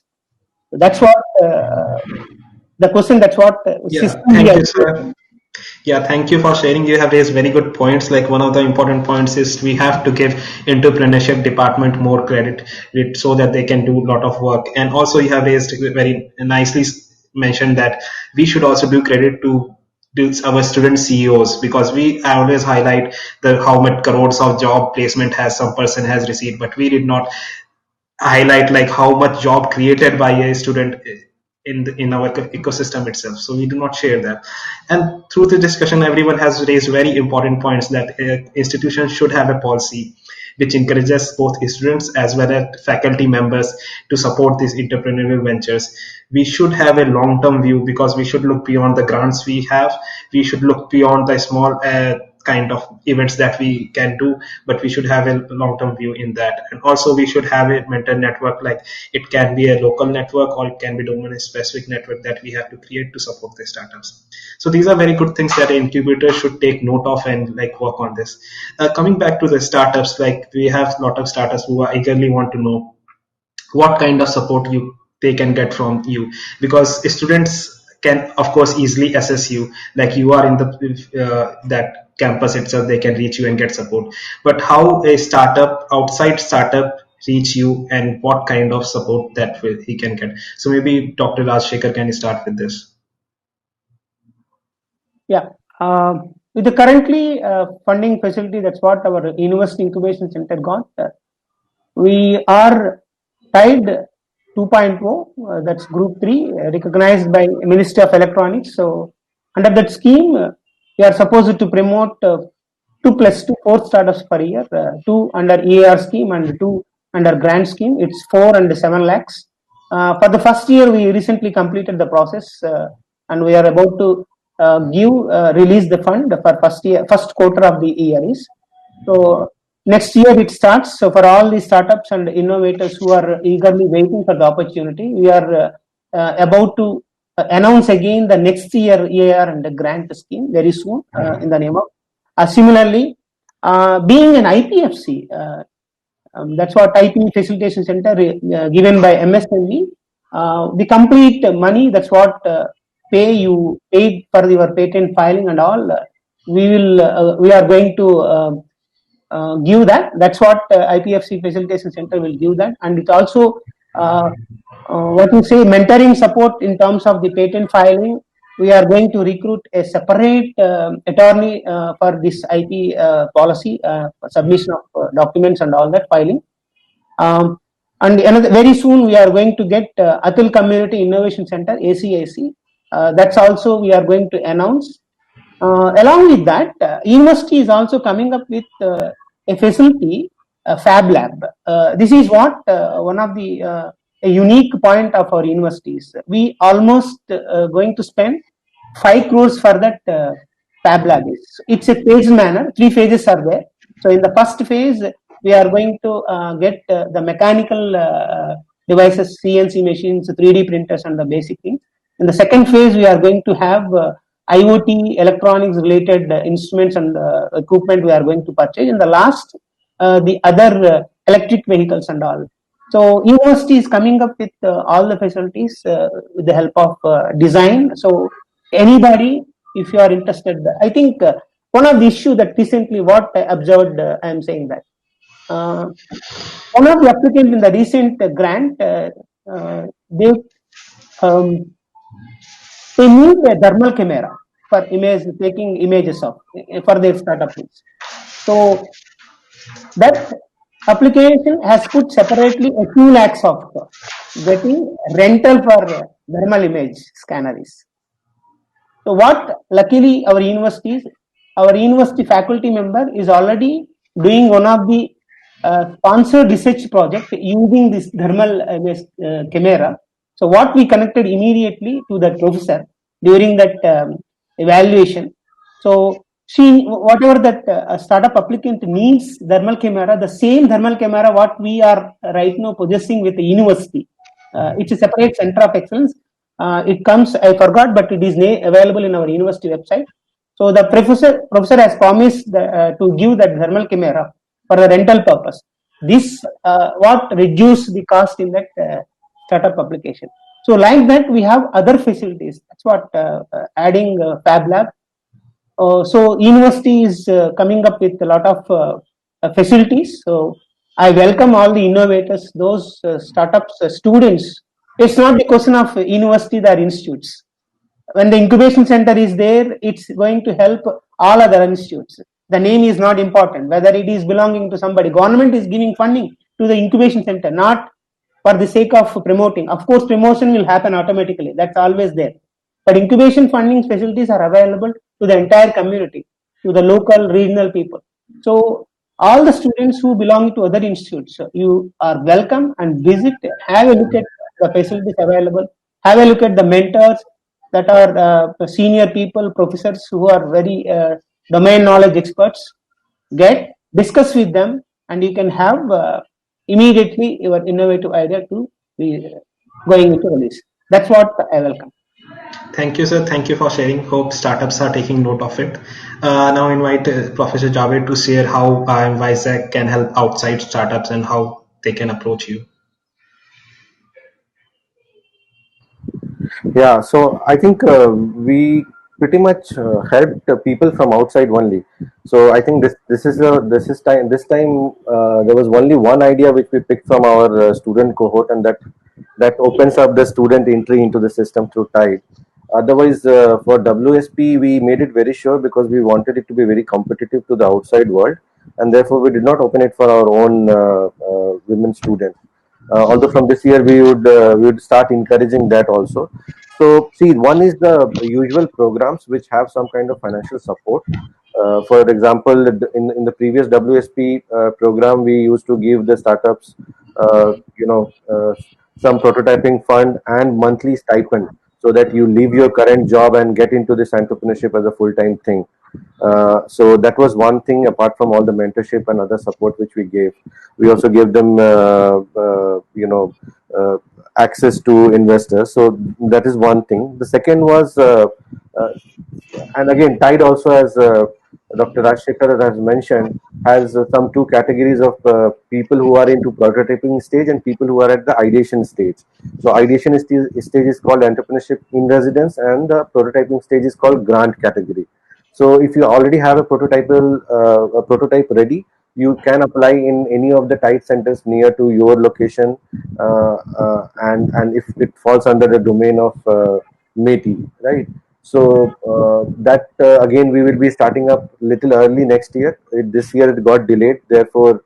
So that's what the question. That's what Yeah, system we thank are. you, sir. Yeah, thank you for sharing. You have raised very good points. Like one of the important points is we have to give entrepreneurship department more credit so that they can do a lot of work. And also you have raised very nicely mentioned that we should also do credit to our student CEOs, because we always highlight the how much crores of job placement has some person has received, but we did not highlight like how much job created by a student in our ecosystem itself. So we do not share that. And through the discussion, everyone has raised very important points that institutions should have a policy which encourages both students as well as faculty members to support these entrepreneurial ventures. We should have a long-term view, because we should look beyond the grants we have. We should look beyond the small kind of events that we can do, but we should have a long-term view in that. And also we should have a mentor network, like it can be a local network or it can be domain specific network that we have to create to support the startups. So these are very good things that incubators should take note of and like work on this. Coming back to the startups, like we have a lot of startups who are eagerly want to know what kind of support they can get from you, because students can of course easily assess you, like you are in the that campus itself, they can reach you and get support. But how a startup outside startup reach you, and what kind of support that he can get? So maybe Dr. Rajshekhar can start with this. Yeah. With the currently funding facility, that's what our University Incubation Center got. We are tied 2.0, that's Group 3, recognized by Ministry of Electronics. So, under that scheme, we are supposed to promote 2 plus 2, 4 startups per year, 2 under EAR scheme and 2 under grant scheme. It's 4 and 7 lakhs. For the first year, we recently completed the process, and we are about to release the fund for first quarter of the year is. So next year it starts. So for all the startups and innovators who are eagerly waiting for the opportunity, we are about to announce again the next year EAR and the grant scheme very soon in the name of. Similarly, being an IPFC, that's what IP Facilitation Center given by MSME. The complete money, that's what you paid for your patent filing and all. We are going to give that. That's what IPFC Facilitation Center will give that, and it also what you say mentoring support in terms of the patent filing. We are going to recruit a separate attorney for this IP policy submission of documents and all that filing. And very soon we are going to get Atul Community Innovation Center (ACIC). That's also we are going to announce. Along with that, university is also coming up with a facility, a Fab Lab. This is what one of the a unique point of our universities. We almost going to spend 5 crores for that Fab Lab. It's a phased manner. 3 phases are there. So in the first phase, we are going to get the mechanical devices, CNC machines, 3D printers, and the basic things. In the second phase, we are going to have IoT electronics related instruments and equipment we are going to purchase. In the last, the other electric vehicles and all. So university is coming up with all the facilities with the help of design. So anybody, if you are interested, I think one of the issue that recently what I observed, I am saying that one of the applicants in the recent grant, they they need a thermal camera for taking images of for their startup needs. So that application has put separately a 2 lakhs of getting rental for thermal image scanners. So what luckily our university faculty member is already doing one of the sponsored research project using this thermal camera. So what we connected immediately to that professor during that evaluation. So whatever that startup applicant needs thermal camera, the same thermal camera what we are right now possessing with the university. It's a separate center of excellence. It comes, I forgot, but it is available in our university website. So the professor has promised to give that thermal camera for the rental purpose. This what reduce the cost in that startup application. So like that, we have other facilities. That's what adding Fab Lab. So university is coming up with a lot of facilities. So I welcome all the innovators, those startups, students. It's not the question of university or institutes. When the incubation center is there, it's going to help all other institutes. The name is not important, whether it is belonging to somebody. Government is giving funding to the incubation center, not for the sake of promoting. Of course, promotion will happen automatically. That's always there. But incubation funding facilities are available to the entire community, to the local, regional people. So all the students who belong to other institutes, you are welcome and visit, have a look at the facilities available, have a look at the mentors that are senior people, professors who are very domain knowledge experts. Get, discuss with them, and you can have immediately your innovative idea to be going into release. That's what I welcome. Thank you, sir. Thank you for sharing. Hope startups are taking note of it. Now invite Professor Javed to share how WISAC can help outside startups and how they can approach you. Yeah, so I think we pretty much helped people from outside only. So I think this time there was only one idea which we picked from our student cohort, and that opens up the student entry into the system through Tide. Otherwise, for WSP, we made it very sure because we wanted it to be very competitive to the outside world, and therefore we did not open it for our own women students. Although from this year we would start encouraging that also. So see, one is the usual programs which have some kind of financial support. For example, in the previous WSP program, we used to give the startups, some prototyping fund and monthly stipend, so that you leave your current job and get into this entrepreneurship as a full-time thing. So that was one thing apart from all the mentorship and other support which we gave. We also gave them, access to investors. So that is one thing. The second was, and again, Tide also, as Dr. Rajshekhar has mentioned, has some two categories of people who are into prototyping stage and people who are at the ideation stage. So stage is called entrepreneurship in residence, and the prototyping stage is called grant category. So if you already have a prototype ready, you can apply in any of the Tide centers near to your location, and if it falls under the domain of METI, right? So that again we will be starting up little early next year. This year it got delayed, therefore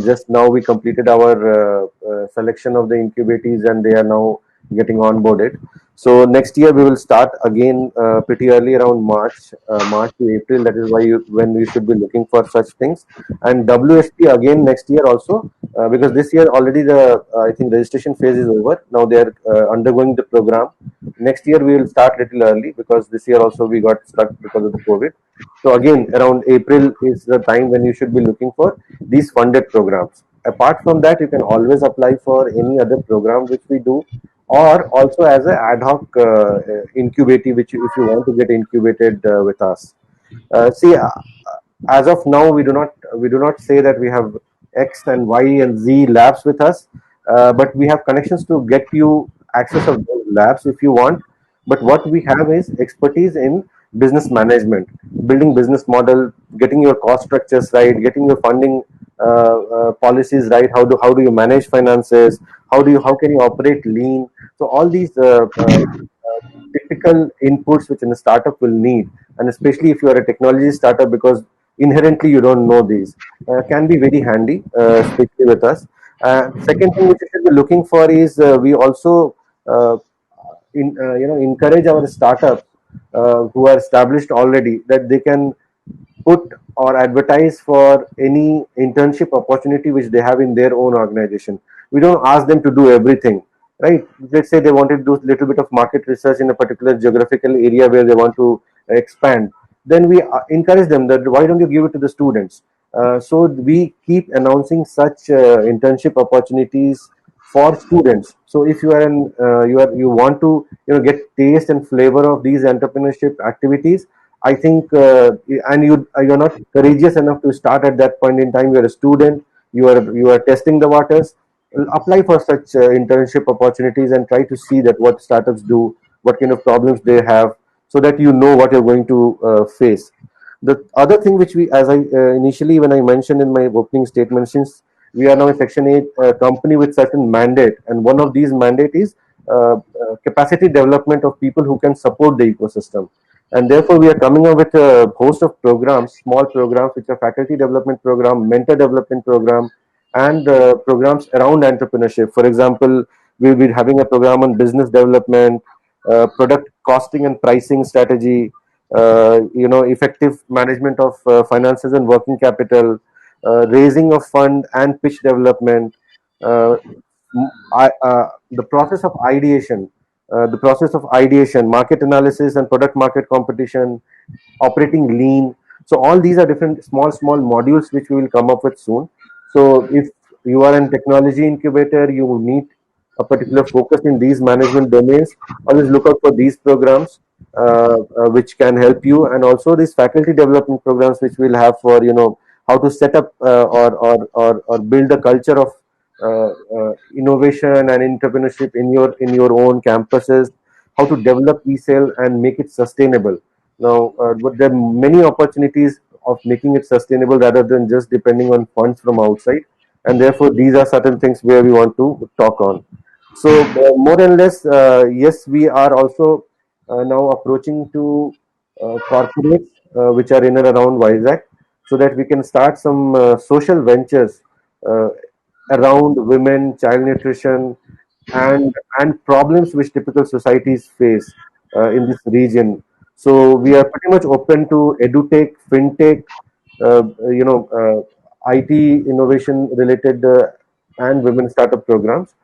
just now we completed our selection of the incubatees, and they are now getting onboarded. So next year we will start again pretty early, around March to April. That is when we should be looking for such things. And WSP again next year also, because this year already the I think registration phase is over. Now they are undergoing the program. Next year we will start little early because this year also we got stuck because of the COVID. So again, around April is the time when you should be looking for these funded programs. Apart from that, you can always apply for any other program which we do, or also as an ad hoc incubator, which if you want to get incubated with us. See, as of now, we do not say that we have X and Y and Z labs with us, but we have connections to get you access of those labs if you want. But what we have is expertise in business management, building business model, getting your cost structures right, getting your funding policies right. How do you manage finances? How can you operate lean? So all these typical inputs which in a startup will need, and especially if you are a technology startup, because inherently you don't know these, can be very handy, especially with us. Second thing which you should be looking for is we also uh, encourage our startups who are established already, that they can put or advertise for any internship opportunity which they have in their own organization. We don't ask them to do everything, right? Let's say they wanted to do a little bit of market research in a particular geographical area where they want to expand. Then we encourage them that why don't you give it to the students? So we keep announcing such internship opportunities for students. So if you are you want to get taste and flavor of these entrepreneurship activities, I think, and you're not courageous enough to start at that point in time. You're a student. You are testing the waters. Apply for such internship opportunities and try to see that what startups do, what kind of problems they have, so that you know what you're going to face. The other thing which we, as I initially when I mentioned in my opening statement, since we are now a Section 8 company with certain mandate, and one of these mandate is capacity development of people who can support the ecosystem. And therefore, we are coming up with a host of programs, small programs, which are faculty development program, mentor development program, and programs around entrepreneurship. For example, we'll be having a program on business development, product costing and pricing strategy, effective management of finances and working capital, raising of fund and pitch development, uh, the process of ideation, market analysis and product market competition, operating lean. So all these are different small modules which we will come up with soon. So if you are in technology incubator, you need a particular focus in these management domains. Always look out for these programs which can help you, and also these faculty development programs which we'll have for how to set up or build a culture of innovation and entrepreneurship in your own campuses, how to develop e-sale and make it sustainable. Now, but there are many opportunities of making it sustainable rather than just depending on funds from outside, and therefore these are certain things where we want to talk on. So more and less, yes, we are also now approaching to corporates which are in and around Vizag, so that we can start some social ventures uh, around women, child nutrition, and problems which typical societies face in this region. So we are pretty much open to edutech, fintech, IT innovation related and women startup programs.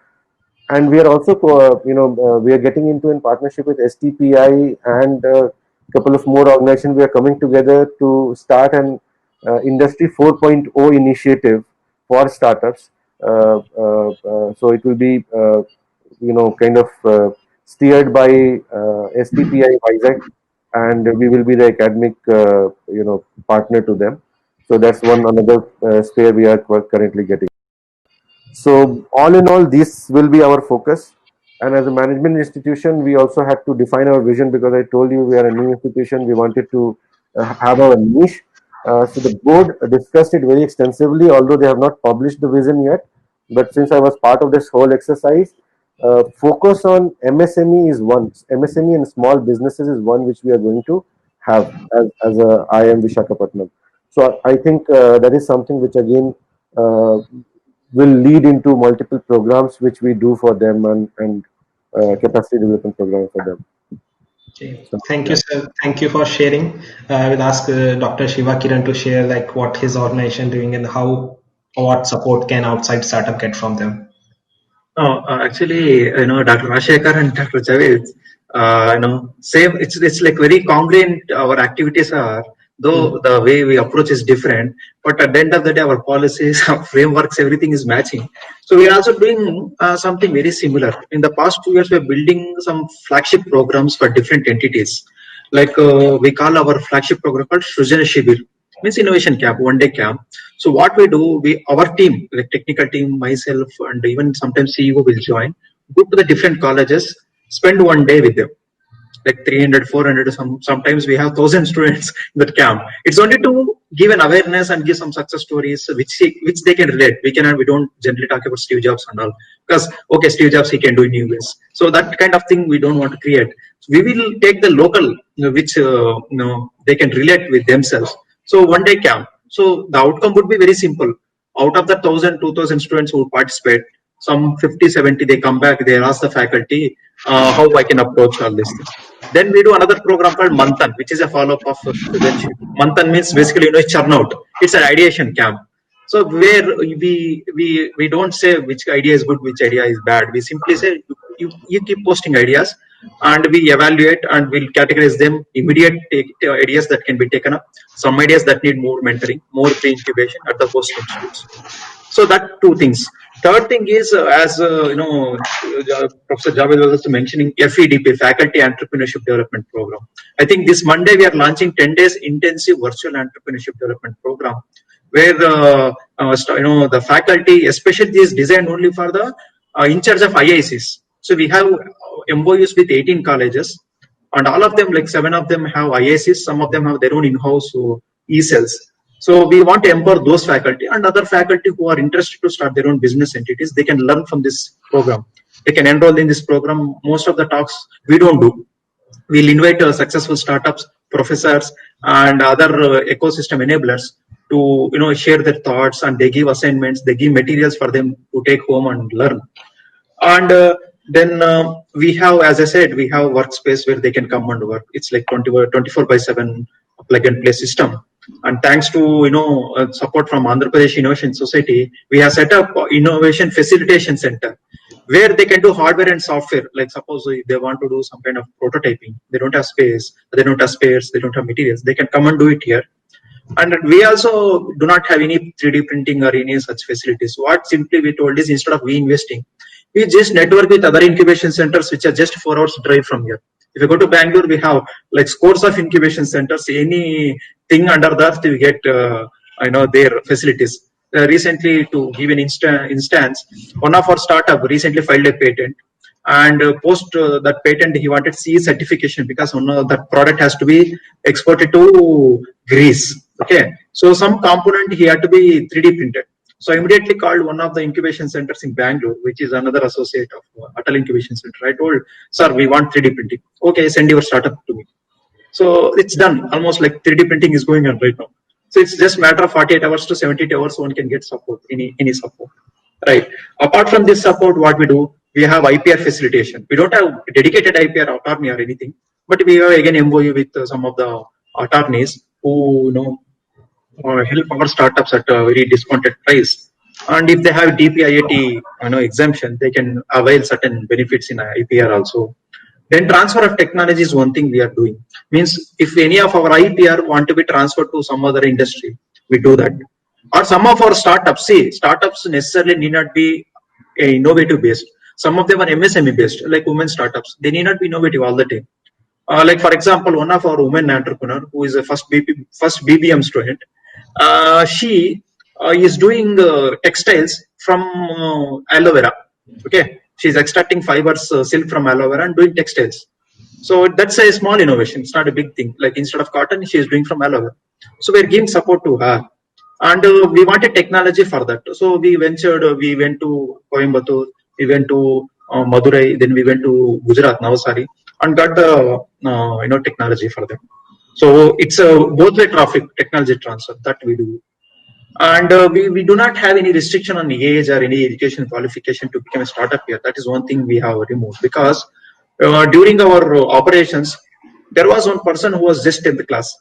And we are also we are getting into in partnership with STPI and a couple of more organizations. We are coming together to start an industry 4.0 initiative for startups. So it will be kind of steered by STPI Vizag, and we will be the academic partner to them. So that's one another sphere we are currently getting. So all in all, this will be our focus. And as a management institution, we also had to define our vision, because I told you we are a new institution. We wanted to have our niche. So the board discussed it very extensively, although they have not published the vision yet. But since I was part of this whole exercise, focus on MSME is one. MSME and small businesses is one which we are going to have as a IIM Vishakhapatnam. So I think that is something which again will lead into multiple programs which we do for them, and capacity development program for them. Okay. So, Thank you, yeah. sir. Thank you for sharing. I will ask Dr. Shiva Kiran to share like what his organization doing and how what support can outside startup get from them. Actually, Dr. Rashekar and Dr. Javed, same. It's like very congruent. Our activities are, though the way we approach is different, but at the end of the day, our policies, our frameworks, everything is matching. So we are also doing something very similar. In the past 2 years, we are building some flagship programs for different entities. Like we call our flagship program called Srujana Shibir, means innovation camp, 1 day camp. So what we do, our team, like technical team, myself, and even sometimes CEO will join, go to the different colleges, spend 1 day with them, like 300, 400, sometimes we have 1,000 students in that camp. It's only to give an awareness and give some success stories which they can relate. We don't generally talk about Steve Jobs and all, because okay, Steve Jobs, he can do new ways. So that kind of thing we don't want to create. So we will take the local, which they can relate with themselves. So 1 day camp. So the outcome would be very simple. Out of the 1,000, 2,000 students who participate, some 50, 70, they come back, they ask the faculty how I can approach all these things. Then we do another program called Manthan, which is a follow-up of Srujanship. Manthan means basically, churnout. It's an ideation camp. So where we don't say which idea is good, which idea is bad. We simply say you keep posting ideas, and we evaluate and we'll categorize them. Immediate ideas that can be taken up. Some ideas that need more mentoring, more pre-incubation at the host institutes. So that two things. Third thing is, as Professor Javed was also mentioning, FEDP, Faculty Entrepreneurship Development Program. I think this Monday we are launching 10 days intensive virtual entrepreneurship development program, where the faculty, especially is designed only for the in charge of IICs. So we have MOUs with 18 colleges, and all of them, like 7 of them have IICs, some of them have their own in-house e-cells. So we want to empower those faculty and other faculty who are interested to start their own business entities. They can learn from this program. They can enroll in this program. Most of the talks we don't do. We'll invite successful startups, professors, and other ecosystem enablers to share their thoughts, and they give assignments. They give materials for them to take home and learn. And then we have, as I said, we have workspace where they can come and work. It's like 24/7 plug and play system. And thanks to support from Andhra Pradesh Innovation Society, we have set up innovation facilitation center where they can do hardware and software. Like suppose if they want to do some kind of prototyping, they don't have space, they don't have spares, they don't have materials, they can come and do it here. And we also do not have any 3D printing or any such facilities. What simply we told is, instead of we investing, we just network with other incubation centers which are just 4 hours drive from here. If you go to Bangalore, we have like scores of incubation centers. Anything under the earth, we get their facilities. Recently, to give an instance, one of our startup recently filed a patent, and post that patent, he wanted CE certification because that product has to be exported to Greece. Okay, so some component he had to be 3D printed. So I immediately called one of the incubation centers in Bangalore, which is another associate of Atal Incubation Center. I told, sir, we want 3D printing. Okay, send your startup to me. So it's done. Almost like 3D printing is going on right now. So it's just matter of 48 hours to 72 hours, one can get support, any support. Right. Apart from this support, what we do, we have IPR facilitation. We don't have dedicated IPR attorney or anything, but we have again MOU with some of the attorneys who help our startups at a very discounted price. And if they have DPIIT exemption, they can avail certain benefits in IPR also. Then transfer of technology is one thing we are doing. Means if any of our IPR want to be transferred to some other industry, we do that. Or some of our startups, startups necessarily need not be innovative based. Some of them are MSME based, like women startups. They need not be innovative all the time. Like for example, one of our women entrepreneur who is a first BBM student, she is doing textiles from aloe vera. Okay, she's extracting fibers, silk from aloe vera and doing textiles. So that's a small innovation. It's not a big thing. Like instead of cotton, she is doing from aloe vera. So we're giving support to her. And we wanted technology for that. So we ventured, we went to Coimbatore, we went to Madurai, then we went to Gujarat, Navasari, and got the technology for them. So it's a both way traffic technology transfer that we do. And we do not have any restriction on age or any education qualification to become a startup here. That is one thing we have removed, because during our operations, there was one person who was just 10th class.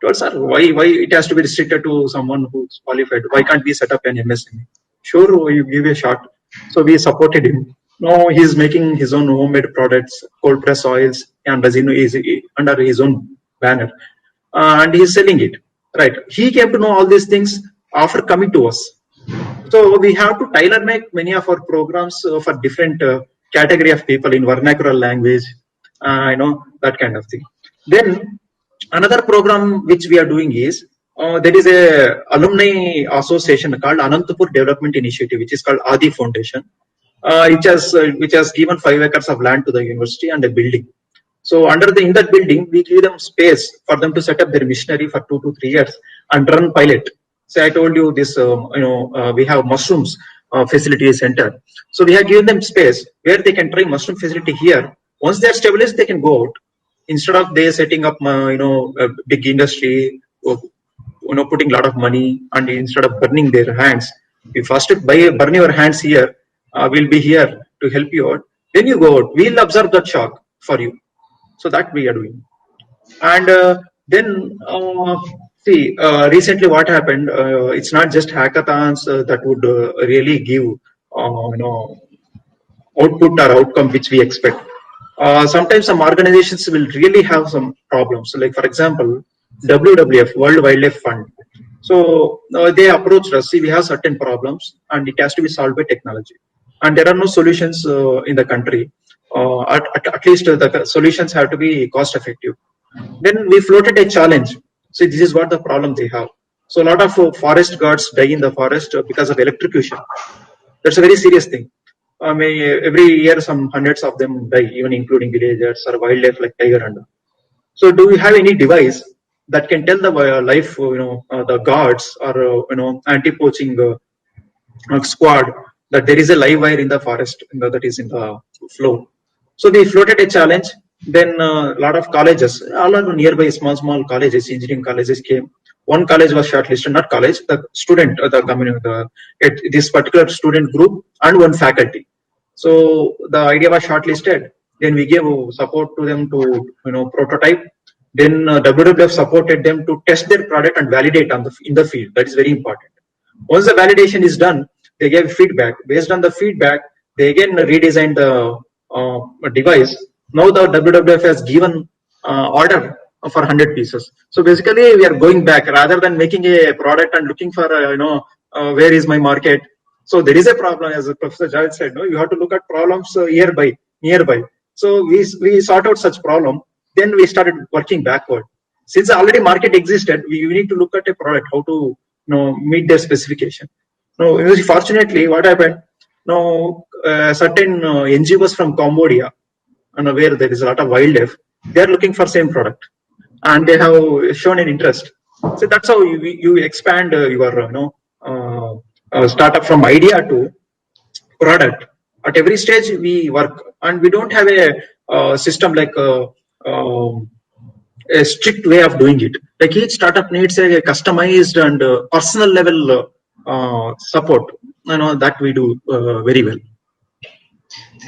Told, sir, why it has to be restricted to someone who's qualified? Why can't we set up an MSME? Sure, you give a shot. So we supported him. Now he's making his own homemade products, cold press oils, and under his own banner, and he's selling it. Right? He came to know all these things after coming to us. So we have to tailor make many of our programs for different category of people in vernacular language, that kind of thing. Then another program which we are doing is there is a alumni association called Anantapur Development Initiative, which is called Adi Foundation, which has given 5 acres of land to the university and a building. So in that building, we give them space for them to set up their missionary for 2 to 3 years and run pilot. So I told you this, we have mushrooms facility center. So we have given them space where they can try mushroom facility here. Once they are established, they can go out. Instead of they setting up, a big industry, putting a lot of money, and instead of burning their hands, you first burn your hands here. We'll be here to help you out. Then you go out. We'll observe that shock for you. So that we are doing. And then recently what happened? It's not just hackathons that would really give output or outcome which we expect. Sometimes some organizations will really have some problems. Like for example, WWF, World Wildlife Fund. So they approached us. See, we have certain problems and it has to be solved by technology. And there are no solutions in the country. At least the solutions have to be cost effective. Then we floated a challenge. So this is what the problem they have. So a lot of forest guards die in the forest because of electrocution. That's a very serious thing. I mean, every year some hundreds of them die, even including villagers or wildlife like tiger and all. So do you have any device that can tell the life, the guards or anti-poaching squad that there is a live wire in the forest, that is in the flow. So we floated a challenge. Then a lot of colleges, all are nearby small colleges, engineering colleges came. One college was shortlisted, not college, the student, the community, this particular student group, and one faculty. So the idea was shortlisted. Then we gave support to them to prototype. Then WWF supported them to test their product and validate in the field. That is very important. Once the validation is done, they gave feedback. Based on the feedback, they again redesigned the device. Now the WWF has given order for 100 pieces. So basically, we are going back rather than making a product and looking for where is my market. So there is a problem, as Professor Javed said. No, you have to look at problems nearby. So we sort out such problem. Then we started working backward. Since already market existed, we need to look at a product, how to meet their specification. Now, fortunately, what happened? Now, certain NGOs from Cambodia, and where there is a lot of wildlife, they are looking for same product, and they have shown an interest. So that's how you expand your startup from idea to product. At every stage, we work, and we don't have a system like a strict way of doing it. Like each startup needs a customized and personal level support. That we do very well.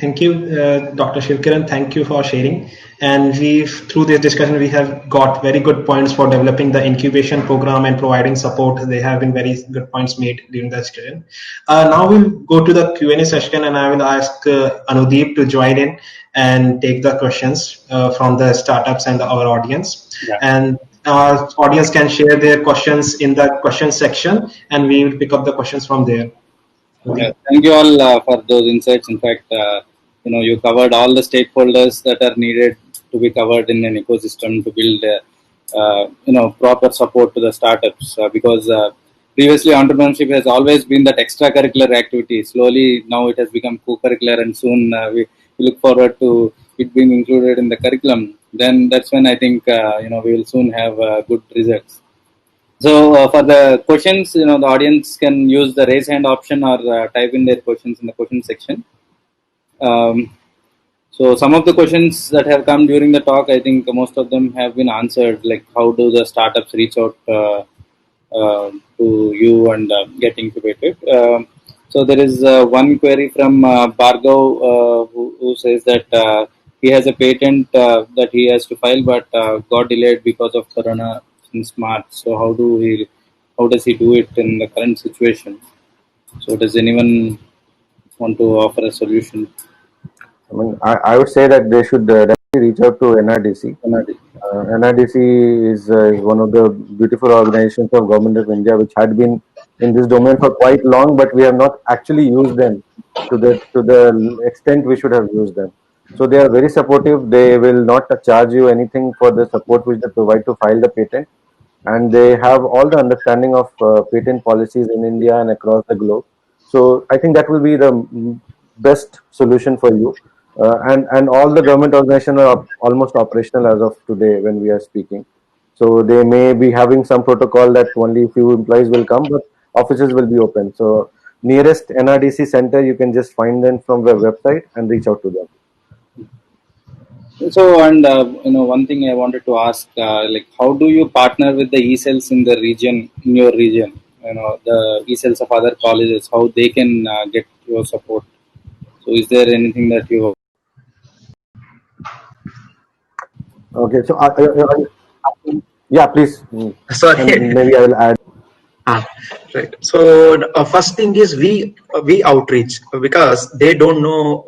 Thank you, Dr. Shivkiran. Thank you for sharing. And through this discussion, we have got very good points for developing the incubation program and providing support. They have been very good points made during the discussion. Now we'll go to the Q&A session, and I will ask Anudeep to join in and take the questions from the startups and our audience. Yeah. And our audience can share their questions in the question section, and we will pick up the questions from there. Yeah, thank you all for those insights. In fact, you covered all the stakeholders that are needed to be covered in an ecosystem to build, proper support to the startups. Because previously, entrepreneurship has always been that extracurricular activity. Slowly, now it has become co-curricular, and soon we look forward to it being included in the curriculum. Then that's when I think we will soon have good results. So for the questions, the audience can use the raise hand option or type in their questions in the question section. So some of the questions that have come during the talk, I think most of them have been answered. Like how do the startups reach out to you and get incubated? So there is one query from Bhargav who says that he has a patent that he has to file, but got delayed because of Corona since March. So how does he do it in the current situation? So does anyone want to offer a solution? I mean, I would say that they should definitely reach out to NRDC. NRDC is one of the beautiful organizations of Government of India, which had been in this domain for quite long, but we have not actually used them to the extent we should have used them. So they are very supportive. They will not charge you anything for the support which they provide to file the patent, and they have all the understanding of patent policies in India and across the globe. So I think that will be the best solution for you. And all the government organizations are almost operational as of today when we are speaking. So they may be having some protocol that only few employees will come, but offices will be open. So nearest NRDC center, you can just find them from the website and reach out to them. So, and one thing I wanted to ask, like, how do you partner with the e-cells in the region, in your region? The e-cells of other colleges, how they can get your support. So, is there anything that you? Okay, so yeah, please. Sorry. And maybe I will add. Right. So first thing is we outreach, because they don't know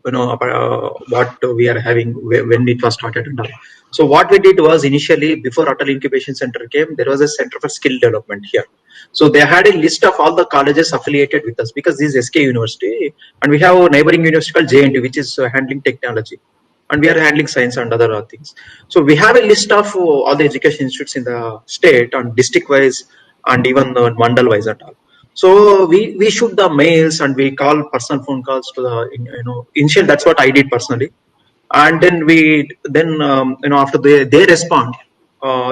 about, what we are having when it was started and all. So what we did was, initially before Atal Incubation Center came, there was a Center for Skill Development here. So they had a list of all the colleges affiliated with us, because this is SK University, and we have a neighboring university called JNT, which is handling technology, and we are handling science and other things. So we have a list of all the education institutes in the state on district wise and even mandal wise and all. So we shoot the mails and we call personal phone calls to the initial. That's what I did personally, and then after they respond,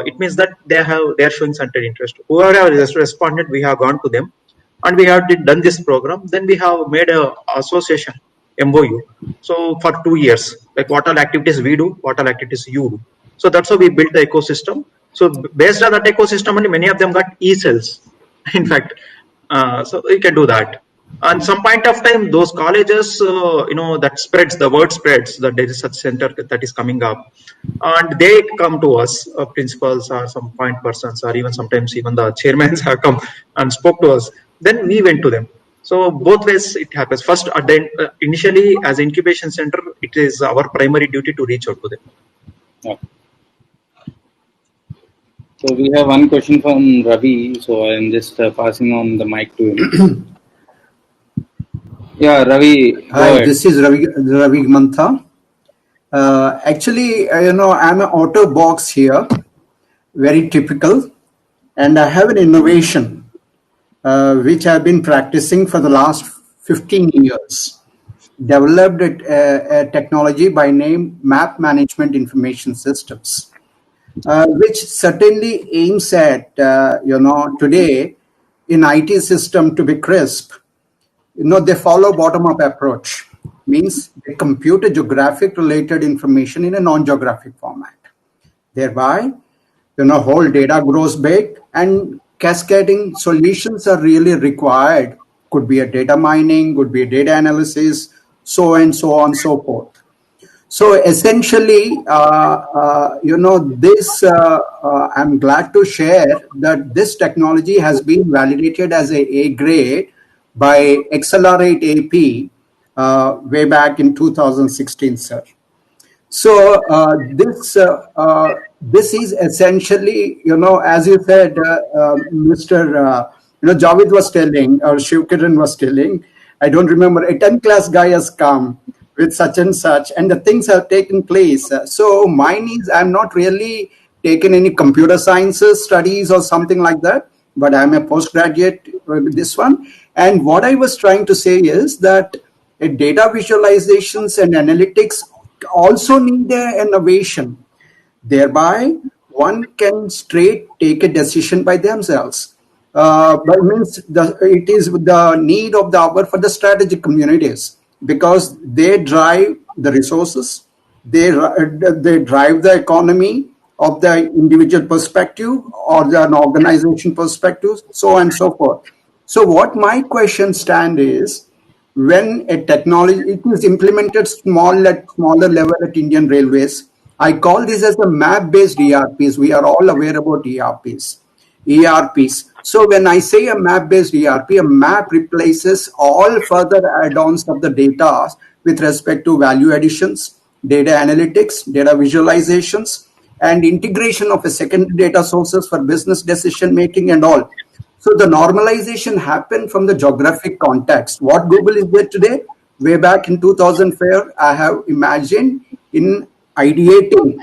it means that they are showing certain interest. Whoever has responded, we have gone to them, and we have done this program. Then we have made a association MOU. So for 2 years, like what all activities we do, what all activities you do. So that's how we built the ecosystem. So based on that ecosystem, only many of them got e-cells. In fact, so you can do that. And some point of time, those colleges, that spreads, the word spreads that there is such center that is coming up, and they come to us, principals or some point persons, or even sometimes even the chairmans have come and spoke to us. Then we went to them. So both ways it happens. First, at the initially as incubation center, it is our primary duty to reach out to them. Yeah. So we have one question from Ravi. So I am just passing on the mic to him. Yeah, Ravi. Hi, this is Ravi Mantha. Actually, I'm an auto box here, very typical, and I have an innovation which I've been practicing for the last 15 years. Developed a technology by name Map Management Information Systems, which certainly aims at, today in IT system to be crisp. They follow bottom-up approach, means they compute a geographic related information in a non-geographic format. Thereby, whole data grows big and cascading solutions are really required. Could be a data mining, could be a data analysis, so and so on, so forth. So essentially, I'm glad to share that this technology has been validated as a grade by Accelerate AP way back in 2016, sir. So this is essentially, as you said, Mr. Javed was telling, or Shivkiran was telling, I don't remember, a 10th class guy has come with such and the things have taken place. So mine is, I'm not really taken any computer sciences studies or something like that, but I'm a postgraduate with this one. And what I was trying to say is that data visualizations and analytics also need an innovation. Thereby, one can straight take a decision by themselves. But means it is the need of the hour for the strategic communities because they drive the resources, they drive the economy of the individual perspective or an organization perspective, so on and so forth. So what my question stand is, when a technology it is implemented smaller level at Indian Railways, I call this as the map-based ERPs. We are all aware about ERPs. So when I say a map-based ERP, a map replaces all further add-ons of the data with respect to value additions, data analytics, data visualizations, and integration of a secondary data sources for business decision making and all. So the normalization happened from the geographic context. What Google is there today, way back in 2004, I have imagined in ideating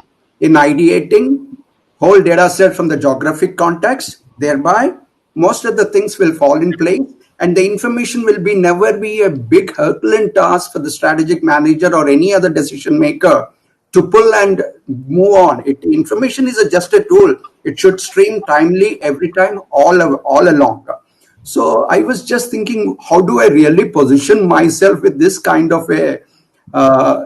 whole data set from the geographic context. Thereby, most of the things will fall in place and the information will never be a big Herculean task for the strategic manager or any other decision maker to pull and move on. Information is just a tool. It should stream timely every time, all along. So I was just thinking, how do I really position myself with this kind of a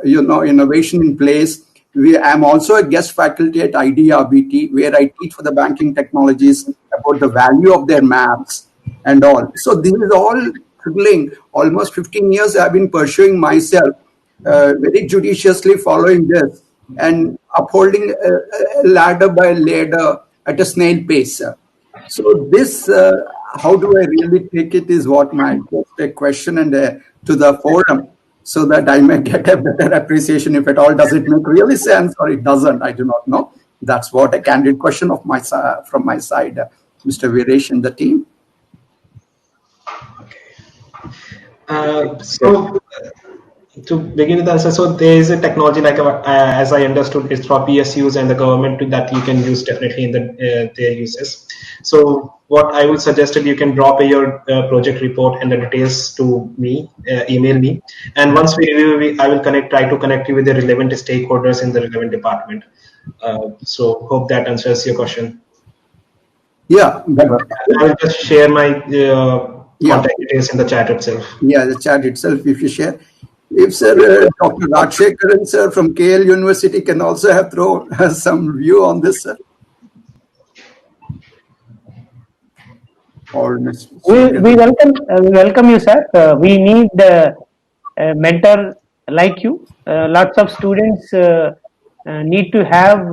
innovation in place? I'm also a guest faculty at IDRBT, where I teach for the banking technologies about the value of their maps and all. So this is all triggering. Almost 15 years I've been pursuing myself, very judiciously following this and upholding ladder by ladder at a snail pace. So this, how do I really take it is what my question and to the forum, so that I may get a better appreciation if at all does it make really sense or it doesn't. I do not know. That's what a candid question of my from my side, Mr. Viresh and the team. So to begin with the answer, so there is a technology like as I understood, it's for PSUs and the government that you can use definitely in their uses. So what I would suggest is you can drop your project report and the details to me, email me, and once we review, I will try to connect you with the relevant stakeholders in the relevant department. So hope that answers your question. Yeah, I will just share my yeah, contact details in the chat itself. yeah. The chat itself, if you share. If Sir Dr. Rajshekaran sir from KL University can also have thrown some view on this, sir, or Ms. We Shivkar. welcome you, sir. We need a mentor like you. Lots of students need to have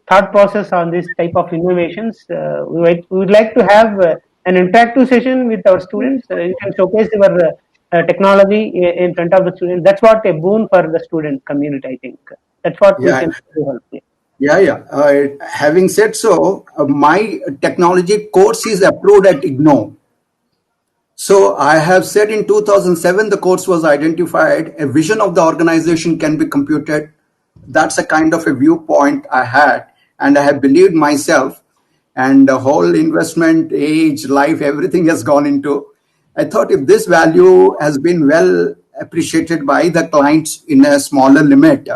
thought process on this type of innovations. We would like to have an interactive session with our students. You can showcase your technology in front of the students. That's what a boon for the student community, I think. That's what we Yeah, can do help. yeah, yeah. Having said so, my technology course is approved at IGNOU. So I have said in 2007, the course was identified. A vision of the organization can be computed. That's a kind of a viewpoint I had, and I have believed myself. And the whole investment, age, life, everything has gone into. I thought if this value has been well appreciated by the clients in a smaller limit,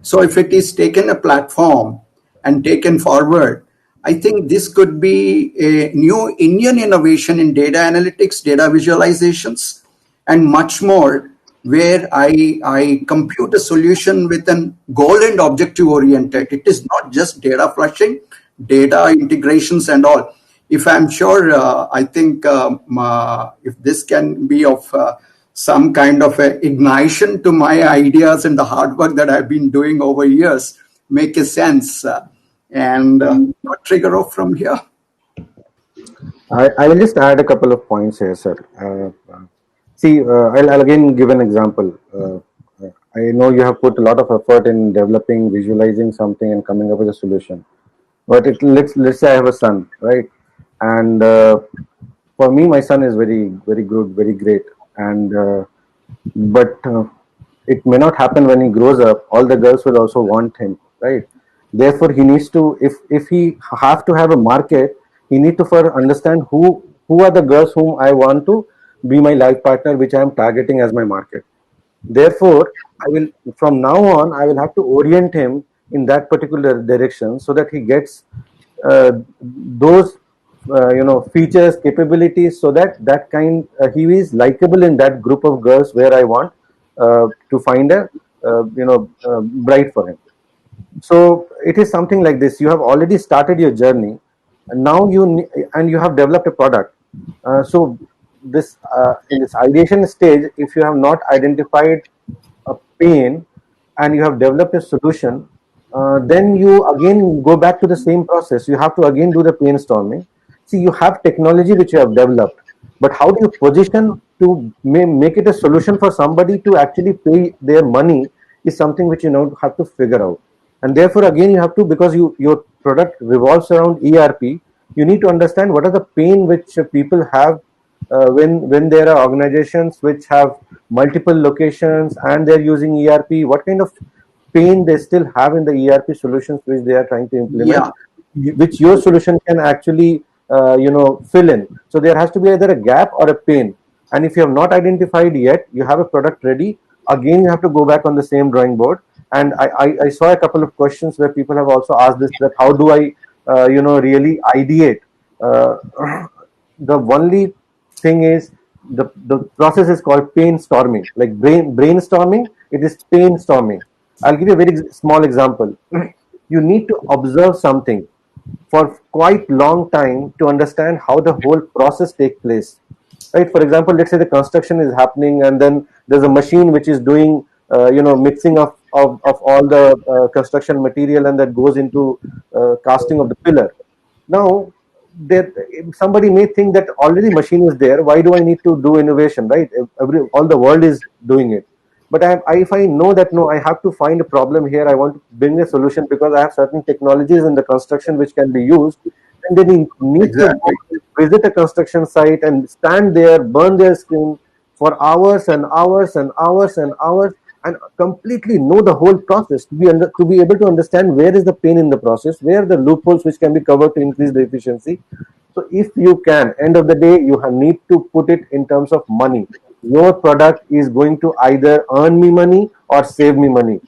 so if it is taken a platform and taken forward, I think this could be a new Indian innovation in data analytics, data visualizations, and much more, where I compute a solution with an goal and objective oriented. It is not just data flushing, data integrations and all. If I'm sure, I think if this can be of some kind of a ignition to my ideas and the hard work that I've been doing over years, make a sense and trigger off from here. I will just add a couple of points here, sir. See, I'll again give an example. I know you have put a lot of effort in developing, visualizing something, and coming up with a solution. But let's say I have a son, right? And for me, my son is very good, very great, and but it may not happen when he grows up. All the girls will also want him, right? Therefore, he needs to, if he have to have a market, he need to first understand who are the girls whom I want to be my life partner, which I am targeting as my market. Therefore, I will from now on I will have to orient him in that particular direction so that he gets those features, capabilities, so that he is likable in that group of girls where I want to find a bride for him. So it is something like this. You have already started your journey, and now and you have developed a product. So this in this ideation stage, if you have not identified a pain and you have developed a solution, then you again go back to the same process. You have to again do the brainstorming. See, you have technology which you have developed, but how do you position to make it a solution for somebody to actually pay their money is something which you know have to figure out. And therefore, again, you have to, because your product revolves around ERP, you need to understand what are the pain which people have when there are organizations which have multiple locations and they're using ERP, what kind of pain they still have in the ERP solutions which they are trying to implement, Yeah, which your solution can actually fill in. So there has to be either a gap or a pain. And if you have not identified yet, you have a product ready. Again, you have to go back on the same drawing board. And I saw a couple of questions where people have also asked this, that how do I really ideate? Uh, the only thing is the process is called pain storming, like brainstorming. It is pain storming. I'll give you a very small example. You need to observe something for quite long time to understand how the whole process take place, right? For example, let's say the construction is happening and then there's a machine which is doing mixing of all the construction material, and that goes into casting of the pillar. Now, there somebody may think that already machine is there. Why do I need to do innovation, right? All the world is doing it. But if I know that no, I have to find a problem here. I want to bring a solution because I have certain technologies in the construction which can be used, and then he need to go exactly. visit a construction site and stand there, burn their skin for hours and hours and hours and hours, and completely know the whole process to be able to understand where is the pain in the process, where are the loopholes which can be covered to increase the efficiency. So if you can, end of the day, you need to put it in terms of money. Your product is going to either earn me money or save me money.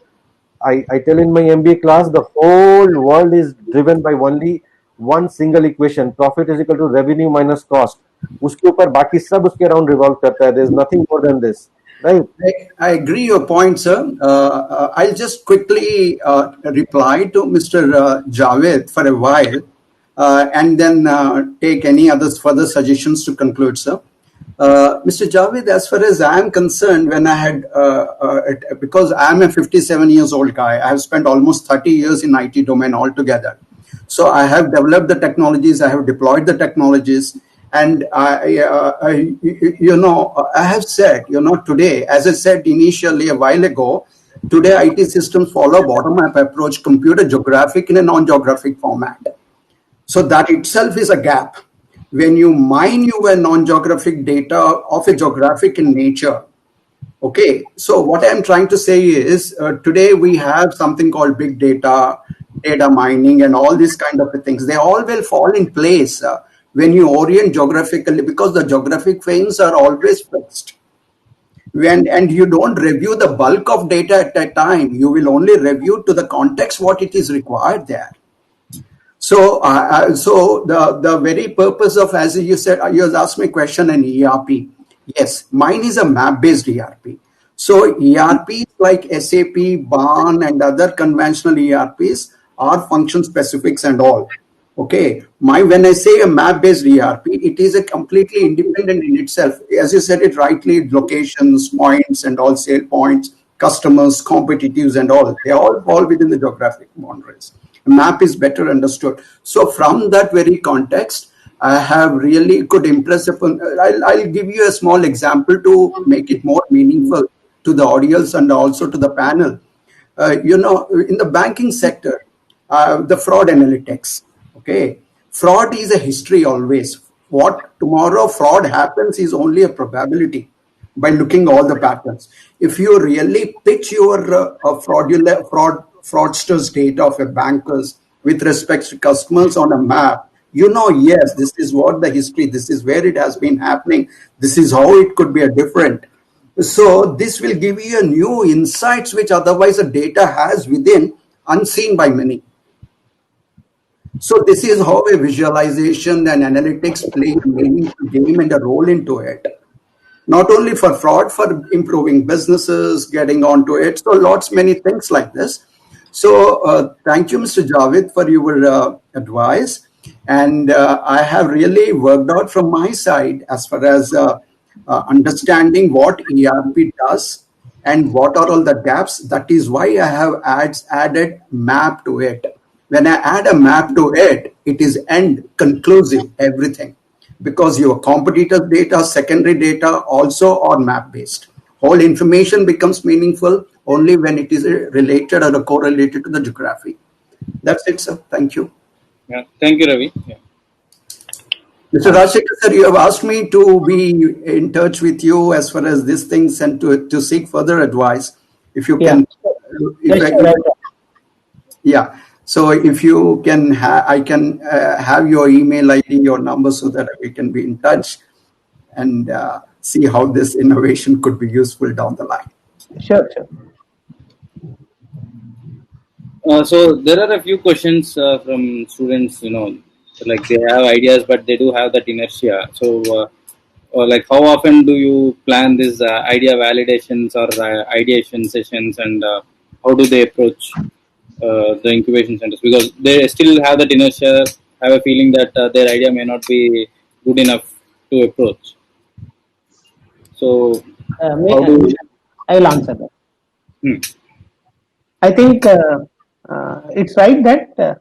I tell in my MBA class, the whole world is driven by only one single equation: profit is equal to revenue minus cost. उसके ऊपर बाकी सब उसके around revolve करता है. There is nothing more than this, right? I agree your point, sir. I'll just quickly reply to Mr. Javed for a while, and then take any other further suggestions to conclude, sir. Mr. Javed, as far as I am concerned, when I had, because I am a 57 years old guy, I have spent almost 30 years in IT domain altogether. So I have developed the technologies, I have deployed the technologies, and I have said, today, as I said initially a while ago, today IT systems follow bottom-up approach, computer geographic in a non-geographic format. So that itself is a gap. When you mine your non-geographic data of a geographic in nature, okay, so what I'm trying to say is today we have something called big data, data mining, and all these kind of things. They all will fall in place when you orient geographically, because the geographic frames are always fixed. And you don't review the bulk of data at a time. You will only review to the context what it is required there. So, the very purpose of, as you said, you asked me a question on ERP. Yes, mine is a map-based ERP. So ERPs like SAP, BAN, and other conventional ERPs are function specifics and all. Okay, when I say a map-based ERP, it is a completely independent in itself. As you said it rightly, locations, points, and all sale points, customers, competitives, and all, they all fall within the geographic boundaries. A map is better understood. So from that very context, I have really could impress upon. I'll give you a small example to make it more meaningful to the audience and also to the panel. In the banking sector, the fraud analytics. Okay, fraud is a history always. What tomorrow fraud happens is only a probability by looking all the patterns. If you really pitch your fraudsters data of a bankers with respect to customers on a map, yes, this is what the history, this is where it has been happening, this is how it could be a different. So this will give you a new insights which otherwise the data has within, unseen by many. So this is how a visualization and analytics play a meaningful game and a role into it. Not only for fraud, for improving businesses, getting onto it. So lots, many things like this. So thank you, Mr. Javed, for your advice. And I have really worked out from my side as far as understanding what ERP does and what are all the gaps. That is why I have added map to it. When I add a map to it, it is end conclusive, everything. Because your competitors' data, secondary data also are map-based. Whole information becomes meaningful only when it is related or correlated to the geography. That's it, sir. Thank you. Yeah, thank you, Ravi. Yeah. Mr. Rajshekar, sir, you have asked me to be in touch with you as far as these things and to seek further advice. If you can, yeah. So if you can, I can have your email ID, your number, so that we can be in touch and see how this innovation could be useful down the line. Sure. So there are a few questions from students. Like they have ideas, but they do have that inertia. So, like, how often do you plan these idea validations or ideation sessions, and how do they approach the incubation centers? Because they still have that inertia, have a feeling that their idea may not be good enough to approach. So, I will answer that. I think it's right that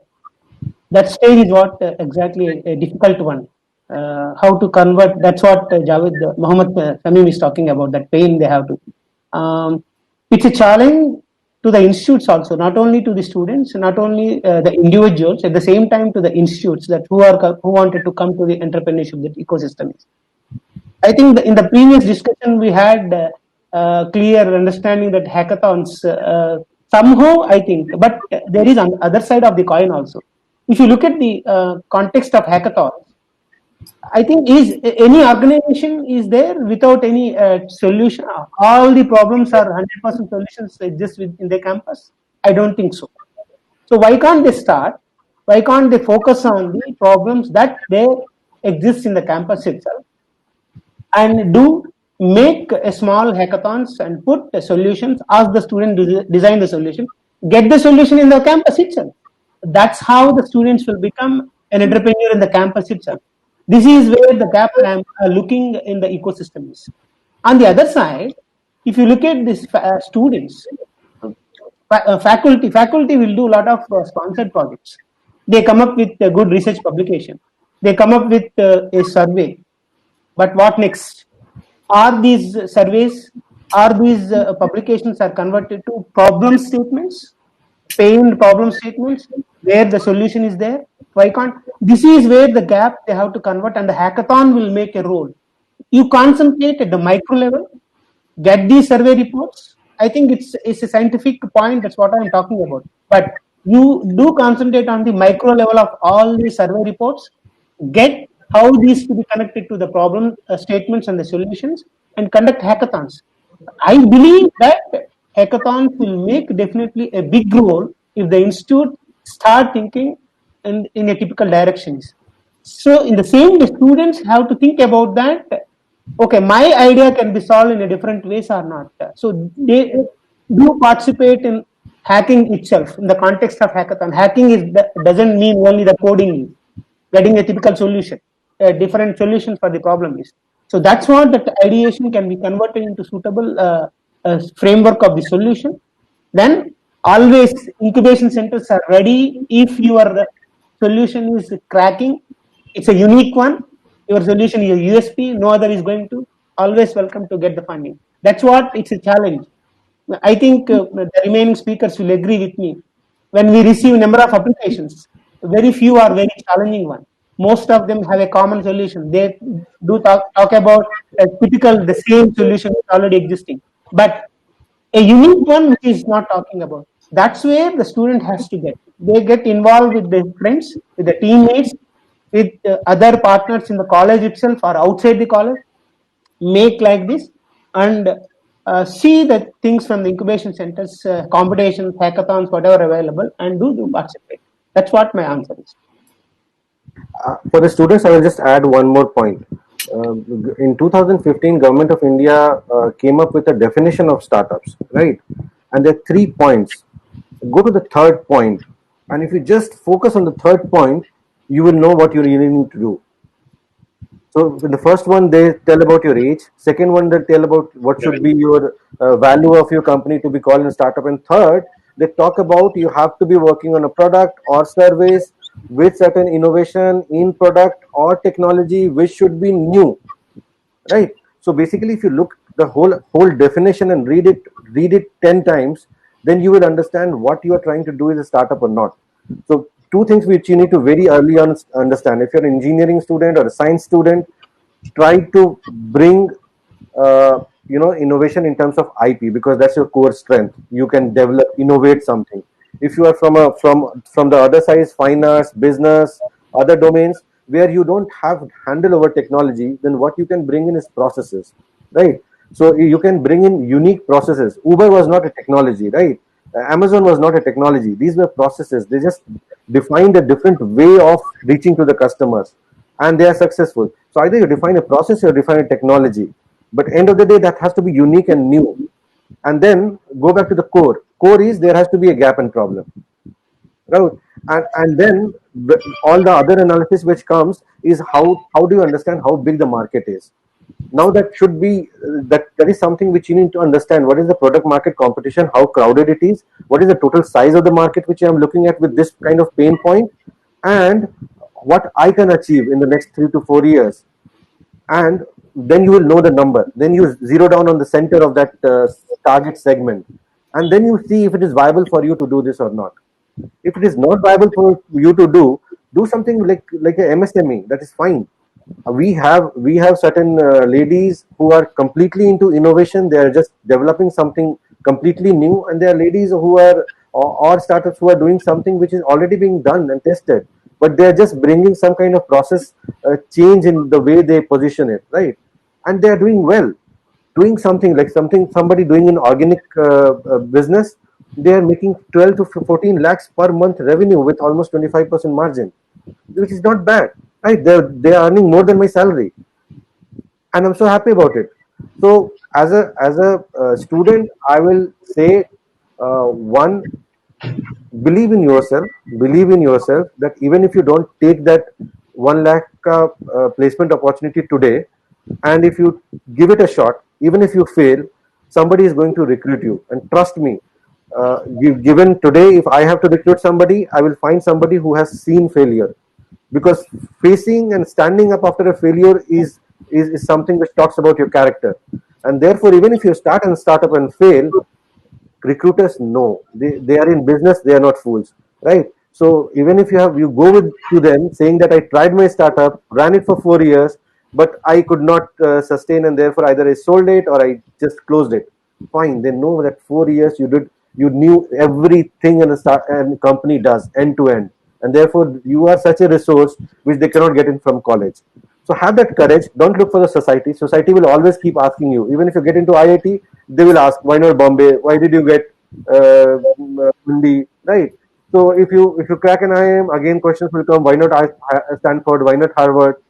that stage is what exactly a difficult one. How to convert? That's what Javed Muhammad Samim is talking about. That pain they have to. It's a challenge to the institutes also, not only to the students, not only the individuals. At the same time, to the institutes that who wanted to come to the entrepreneurship that ecosystem is. I think in the previous discussion we had clear understanding that hackathons somehow, I think, but there is on the other side of the coin also. If you look at the context of hackathons, I think is any organization is there without any solution. All the problems are 100% solutions exist within the campus. I don't think so. So why can't they start? Why can't they focus on the problems that they exist in the campus itself and do make a small hackathons and put the solutions, ask the student to design the solution, get the solution in the campus itself. That's how the students will become an entrepreneur in the campus itself. This is where the gap I am looking in the ecosystem is. On the other side, if you look at these students, faculty will do a lot of sponsored projects. They come up with a good research publication. They come up with a survey. But what next? Are these surveys, are these publications are converted to problem statements, pained problem statements where the solution is there? Why can't? This is where the gap they have to convert, and the hackathon will make a role. You concentrate at the micro level, get these survey reports. I think it's a scientific point. That's what I'm talking about. But you do concentrate on the micro level of all the survey reports, get how these to be connected to the problem statements and the solutions, and conduct hackathons. I believe that hackathons will make definitely a big role if the institute start thinking in a typical directions. So in the same, the students have to think about that. Okay, my idea can be solved in a different ways or not. So they do participate in hacking itself in the context of hackathon. Hacking doesn't mean only the coding, getting a typical solution, a different solution for the problem is. So that's what that ideation can be converted into suitable framework of the solution. Then always incubation centers are ready if your solution is cracking. It's a unique one. Your solution is a USP. No other is going to. Always welcome to get the funding. That's what it's a challenge. I think the remaining speakers will agree with me. When we receive number of applications, very few are very challenging one. Most of them have a common solution. They do talk about a typical the same solution already existing, but a unique one which is not talking about. That's where the student has to get. They get involved with their friends, with the teammates, with other partners in the college itself or outside the college, make like this, and see the things from the incubation centers, competitions, hackathons, whatever available, and do participate. That's what my answer is. For the students, I will just add one more point. In 2015, Government of India came up with a definition of startups, right? And there are 3 points. Go to the third point, and if you just focus on the third point, you will know what you really need to do. So in the first one, they tell about your age. Second one, they tell about what should be your value of your company to be called a startup. And third, they talk about you have to be working on a product or service with certain innovation in product or technology which should be new, right? So basically, if you look the whole definition and read it 10 times, then you will understand what you are trying to do is a startup or not. So two things which you need to very early on understand. If you're an engineering student or a science student, try to bring innovation in terms of IP, because that's your core strength. You can innovate something. If you are from the other side, fine arts, business, other domains where you don't have handle over technology, then what you can bring in is processes, right? So you can bring in unique processes. Uber was not a technology, right? Amazon was not a technology. These were processes. They just defined a different way of reaching to the customers, and they are successful. So either you define a process or you define a technology, but end of the day, that has to be unique and new. And then go back to the core. Core is there has to be a gap and problem, right? And then all the other analysis which comes is how do you understand how big the market is. Now that should be that is something which you need to understand. What is the product market competition, how crowded it is, what is the total size of the market which I am looking at with this kind of pain point, and what I can achieve in the next 3 to 4 years. And then you will know the number. Then you zero down on the center of that target segment, and then you see if it is viable for you to do this or not. If it is not viable for you to do something like a MSME, that is fine. We have certain ladies who are completely into innovation. They are just developing something completely new, and there are ladies who are or startups who are doing something which is already being done and tested, but they are just bringing some kind of process change in the way they position it, right? And they are doing well, doing something like somebody doing in organic business they are making 12 to 14 lakhs per month revenue with almost 25% margin, which is not bad, right? They're earning more than my salary, and I'm so happy about it. So as a student, I will say, one, believe in yourself that even if you don't take that 1 lakh placement opportunity today, and if you give it a shot, even if you fail, somebody is going to recruit you. And trust me, given today, if I have to recruit somebody, I will find somebody who has seen failure, because facing and standing up after a failure is something which talks about your character. And therefore, even if you start and start up and fail, recruiters know, they are in business, they are not fools, right? So even if you go with to them saying that I tried my startup, ran it for 4 years, but I could not sustain, and therefore either I sold it or I just closed it, fine. They know that 4 years you knew everything in a start and company does end to end, and therefore you are such a resource which they cannot get in from college. So have that courage. Don't look for the society. Society will always keep asking you. Even if you get into IIT, they will ask, why not Bombay? Why did you get Hindi? Right. So if you crack an IIM, again questions will come. Why not Stanford? Why not Harvard?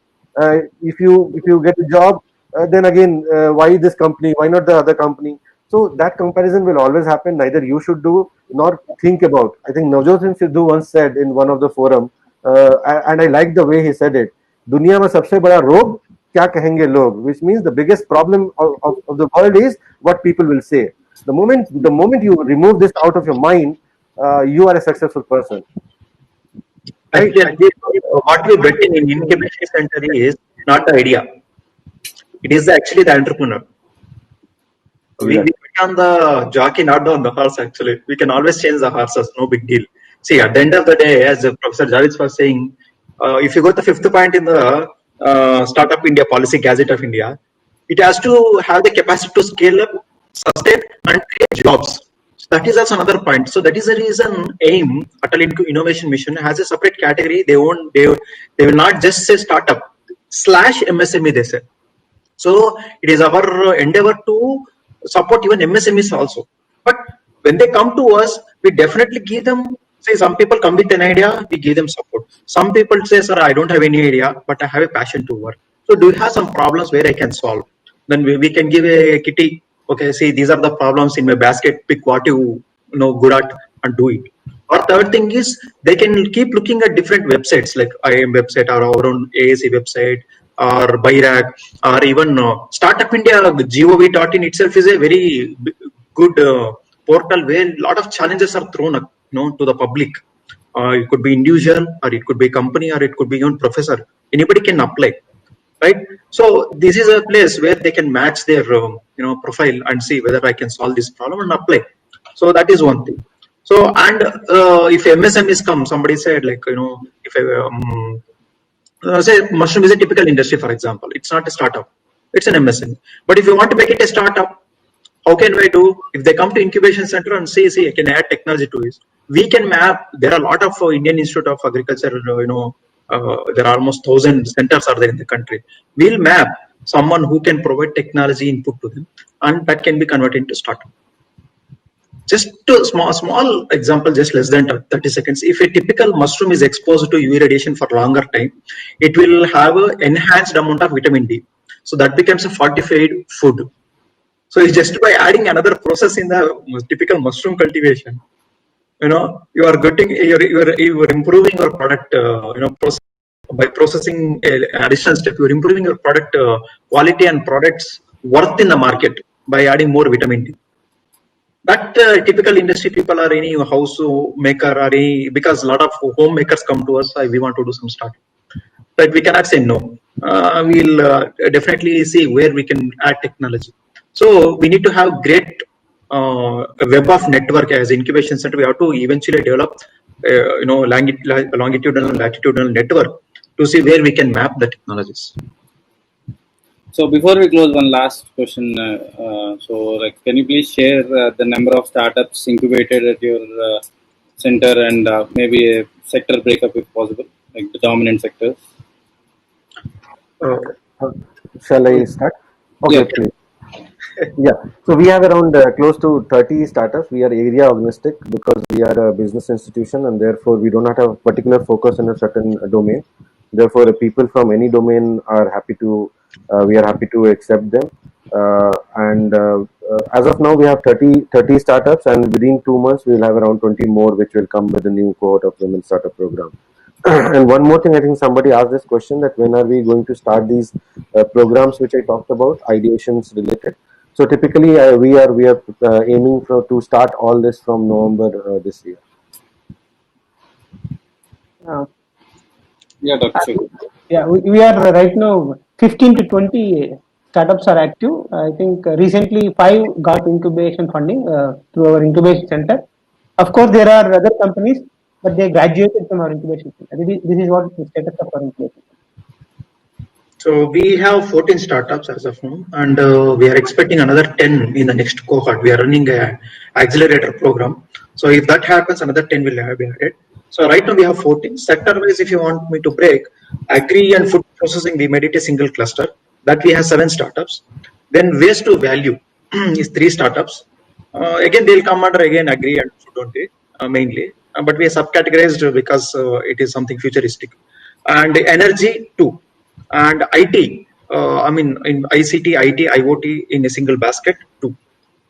If you get a job, then again, why this company? Why not the other company? So that comparison will always happen. Neither you should do nor think about. I think Navjot Singh Sidhu once said in one of the forum, and I like the way he said it. दुनिया में सबसे बड़ा रोग क्या कहेंगे लोग, which means the biggest problem of the world is what people will say. The moment you remove this out of your mind, you are a successful person, right? Actually, what we bet in incubation center is not the idea. It is actually the entrepreneur. We Exactly. bet on the jockey, not on the horse. Actually, we can always change the horses. No big deal. See, at the end of the day, as Professor Javits was saying, if you go to the fifth point in the Startup India Policy Gazette of India, it has to have the capacity to scale up, sustain, and create jobs. So that is also another point. So that is the reason AIM, Atal Innovation Mission, has a separate category. They will not just say startup / MSME. They say. So it is our endeavor to support even MSMEs also. But when they come to us, we definitely give them. Say some people come with an idea, we give them support. Some people say, "Sir, I don't have any idea, but I have a passion to work. So do you have some problems where I can solve?" Then we can give a kitty. Okay, see, these are the problems in my basket. Pick what you know good at and do it. Or third thing is they can keep looking at different websites like IIM website or our own AAC website or Bayrak or even Startup India gov.in itself is a very good portal where a lot of challenges are thrown up, to the public. It could be individual or it could be company or it could be even professor. Anybody can apply, right? So this is a place where they can match their profile and see whether I can solve this problem and apply. So that is one thing. So and if MSMEs come, somebody said like if say mushroom is a typical industry, for example, it's not a startup, it's an MSME. But if you want to make it a startup, how can we do? If they come to incubation center and say, I can add technology to it, we can map. There are a lot of Indian Institute of Agriculture, there are almost 1,000 centers are there in the country. We'll map someone who can provide technology input to them, and that can be converted into startup. Just to small example, just less than 30 seconds. If a typical mushroom is exposed to UV radiation for longer time, it will have an enhanced amount of vitamin D. So that becomes a fortified food. So just by adding another process in the typical mushroom cultivation, you are getting you are improving your product. By processing additional step, you are improving your product quality and products worth in the market by adding more vitamin D. That typical industry people are any house maker or any, because a lot of homemakers come to us. We want to do some startup, but we cannot say no. We'll definitely see where we can add technology. So we need to have great web of network as incubation center. We have to eventually develop, longitudinal and latitudinal network to see where we can map the technologies. So before we close, one last question. Can you please share the number of startups incubated at your center and maybe a sector breakup if possible, like the dominant sectors? Shall I start? Okay, Yeah. please. Yeah, so we have around close to 30 startups. We are area agnostic because we are a business institution and therefore we do not have a particular focus in a certain domain. Therefore, the people from any domain are happy to, we are happy to accept them. And As of now, we have 30 startups, and within 2 months, we'll have around 20 more, which will come with the new cohort of women startup program. And one more thing, I think somebody asked this question that when are we going to start these programs which I talked about, ideations related. So typically, we are aiming for to start all this from November this year. Uh, Yeah, Dr. Shiv. yeah, we are right now 15 to 20 startups are active. I think recently five got incubation funding through our incubation center. Of course, there are other companies, but they graduated from our incubation center. This is what the status of our incubation. So we have 14 startups as of now, and we are expecting another 10 in the next cohort. We are running a accelerator program. So if that happens, another 10 will be added. So right now we have 14. Sector-wise, if you want me to break, agri and food processing, we made it a single cluster. That we have 7 startups. Then waste to value is 3 startups. Again, they'll come under again agri and food only, mainly. But we are subcategorized because it is something futuristic. And energy too, and IT. I mean, in ICT, IT, IoT in a single basket too.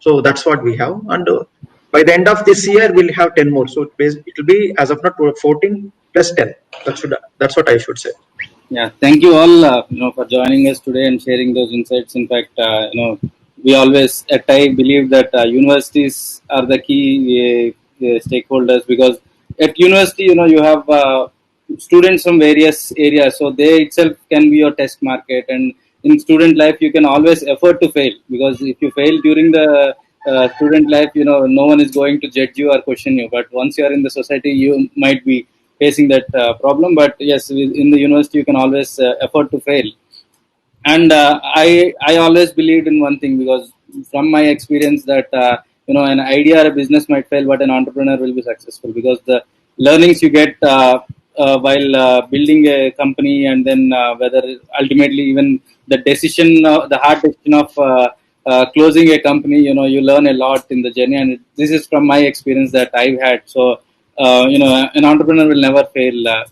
So that's what we have. And by the end of this year, we'll have 10 more. So it will be as of now 14 plus 10. That's what I should say. Yeah, thank you all, for joining us today and sharing those insights. In fact, we always at I believe that universities are the key stakeholders, because at university, you have students from various areas, so they itself can be your test market. And in student life, you can always afford to fail, because if you fail during the student life, no one is going to judge you or question you. But once you are in the society, you might be facing that problem. But yes, in the university you can always afford to fail. And I always believed in one thing, because from my experience that an idea or a business might fail, but an entrepreneur will be successful, because the learnings you get while building a company, and then whether ultimately even the decision, the hard decision of closing a company, you learn a lot in the journey. And this is from my experience that I've had. So an entrepreneur will never fail.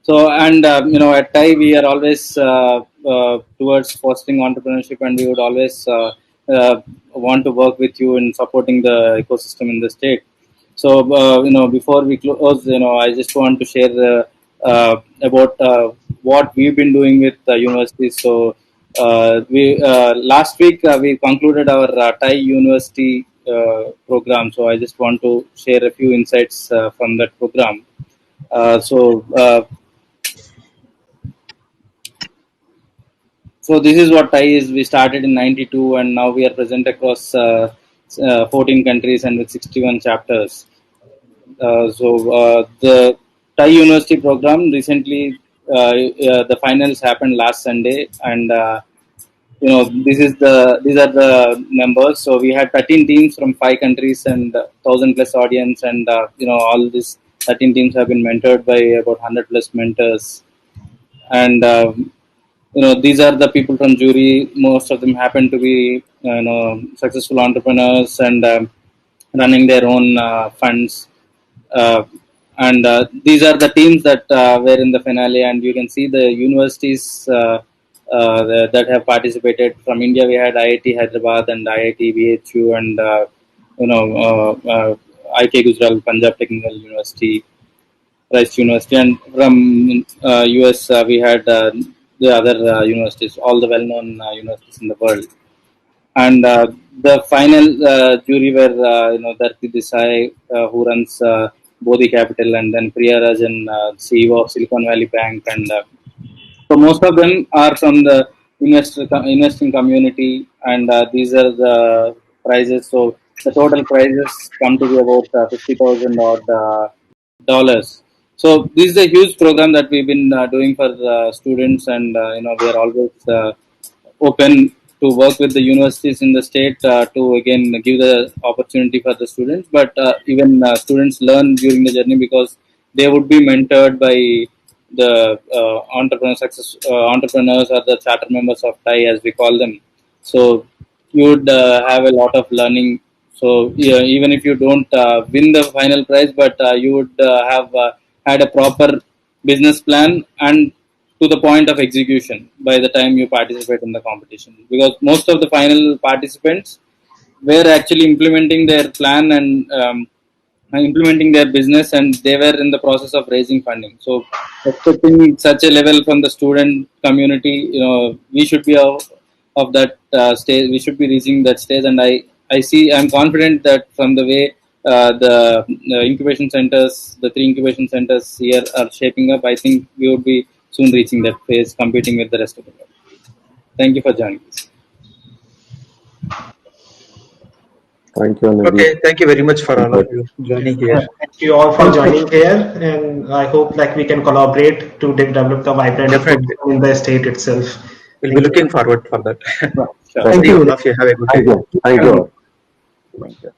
So, and at TIE we are always towards fostering entrepreneurship, and we would always want to work with you in supporting the ecosystem in the state. So, before we close, I just want to share about what we've been doing with universities. So, we last week we concluded our TIE University program. So, I just want to share a few insights from that program. So this is what TIE is. We started in '92, and now we are present across 14 countries and with 61 chapters. The TIE University program recently, the finals happened last Sunday, and these are the members. So we had 13 teams from 5 countries and 1,000 plus audience, and all these 13 teams have been mentored by about 100 plus mentors. And these are the people from jury. Most of them happen to be successful entrepreneurs, and running their own funds. uh, and these are the teams that were in the finale, and you can see the universities that have participated. From India we had IIT Hyderabad and IIT BHU, and IK Gujarat, Punjab Technical University, Rice University, and from US we had the other universities, all the well-known universities in the world. And the final jury were Dharti Desai, who runs Bodhi Capital, and then Priya Rajan, CEO of Silicon Valley Bank, and so most of them are from the investing community, and these are the prizes. So the total prizes come to be about 50,000 odd dollars. So this is a huge program that we've been doing for students, and we are always open to work with the universities in the state to again give the opportunity for the students. But even students learn during the journey, because they would be mentored by the entrepreneurs or the charter members of TIE, as we call them. So you would have a lot of learning. So yeah, even if you don't win the final prize, but you would have had a proper business plan and to the point of execution by the time you participate in the competition. Because most of the final participants were actually implementing their plan and implementing their business, and they were in the process of raising funding. So expecting such a level from the student community, we should be of that stage. We should be reaching that stage, and I'm confident that from the way the incubation centers, the 3 incubation centers here are shaping up, I think we would be soon reaching that phase, competing with the rest of the world. Thank you for joining us. Thank you, Nidhi. Okay, thank you very much for all of you joining here. Thank you all for joining here, and I hope like we can collaborate to develop the vibrant Definitely. ecosystem in the state itself. We'll be Thank you. looking forward for that. Sure. Thank See you. all of you. Have a good day. Thank you. Thank you all. Thank you.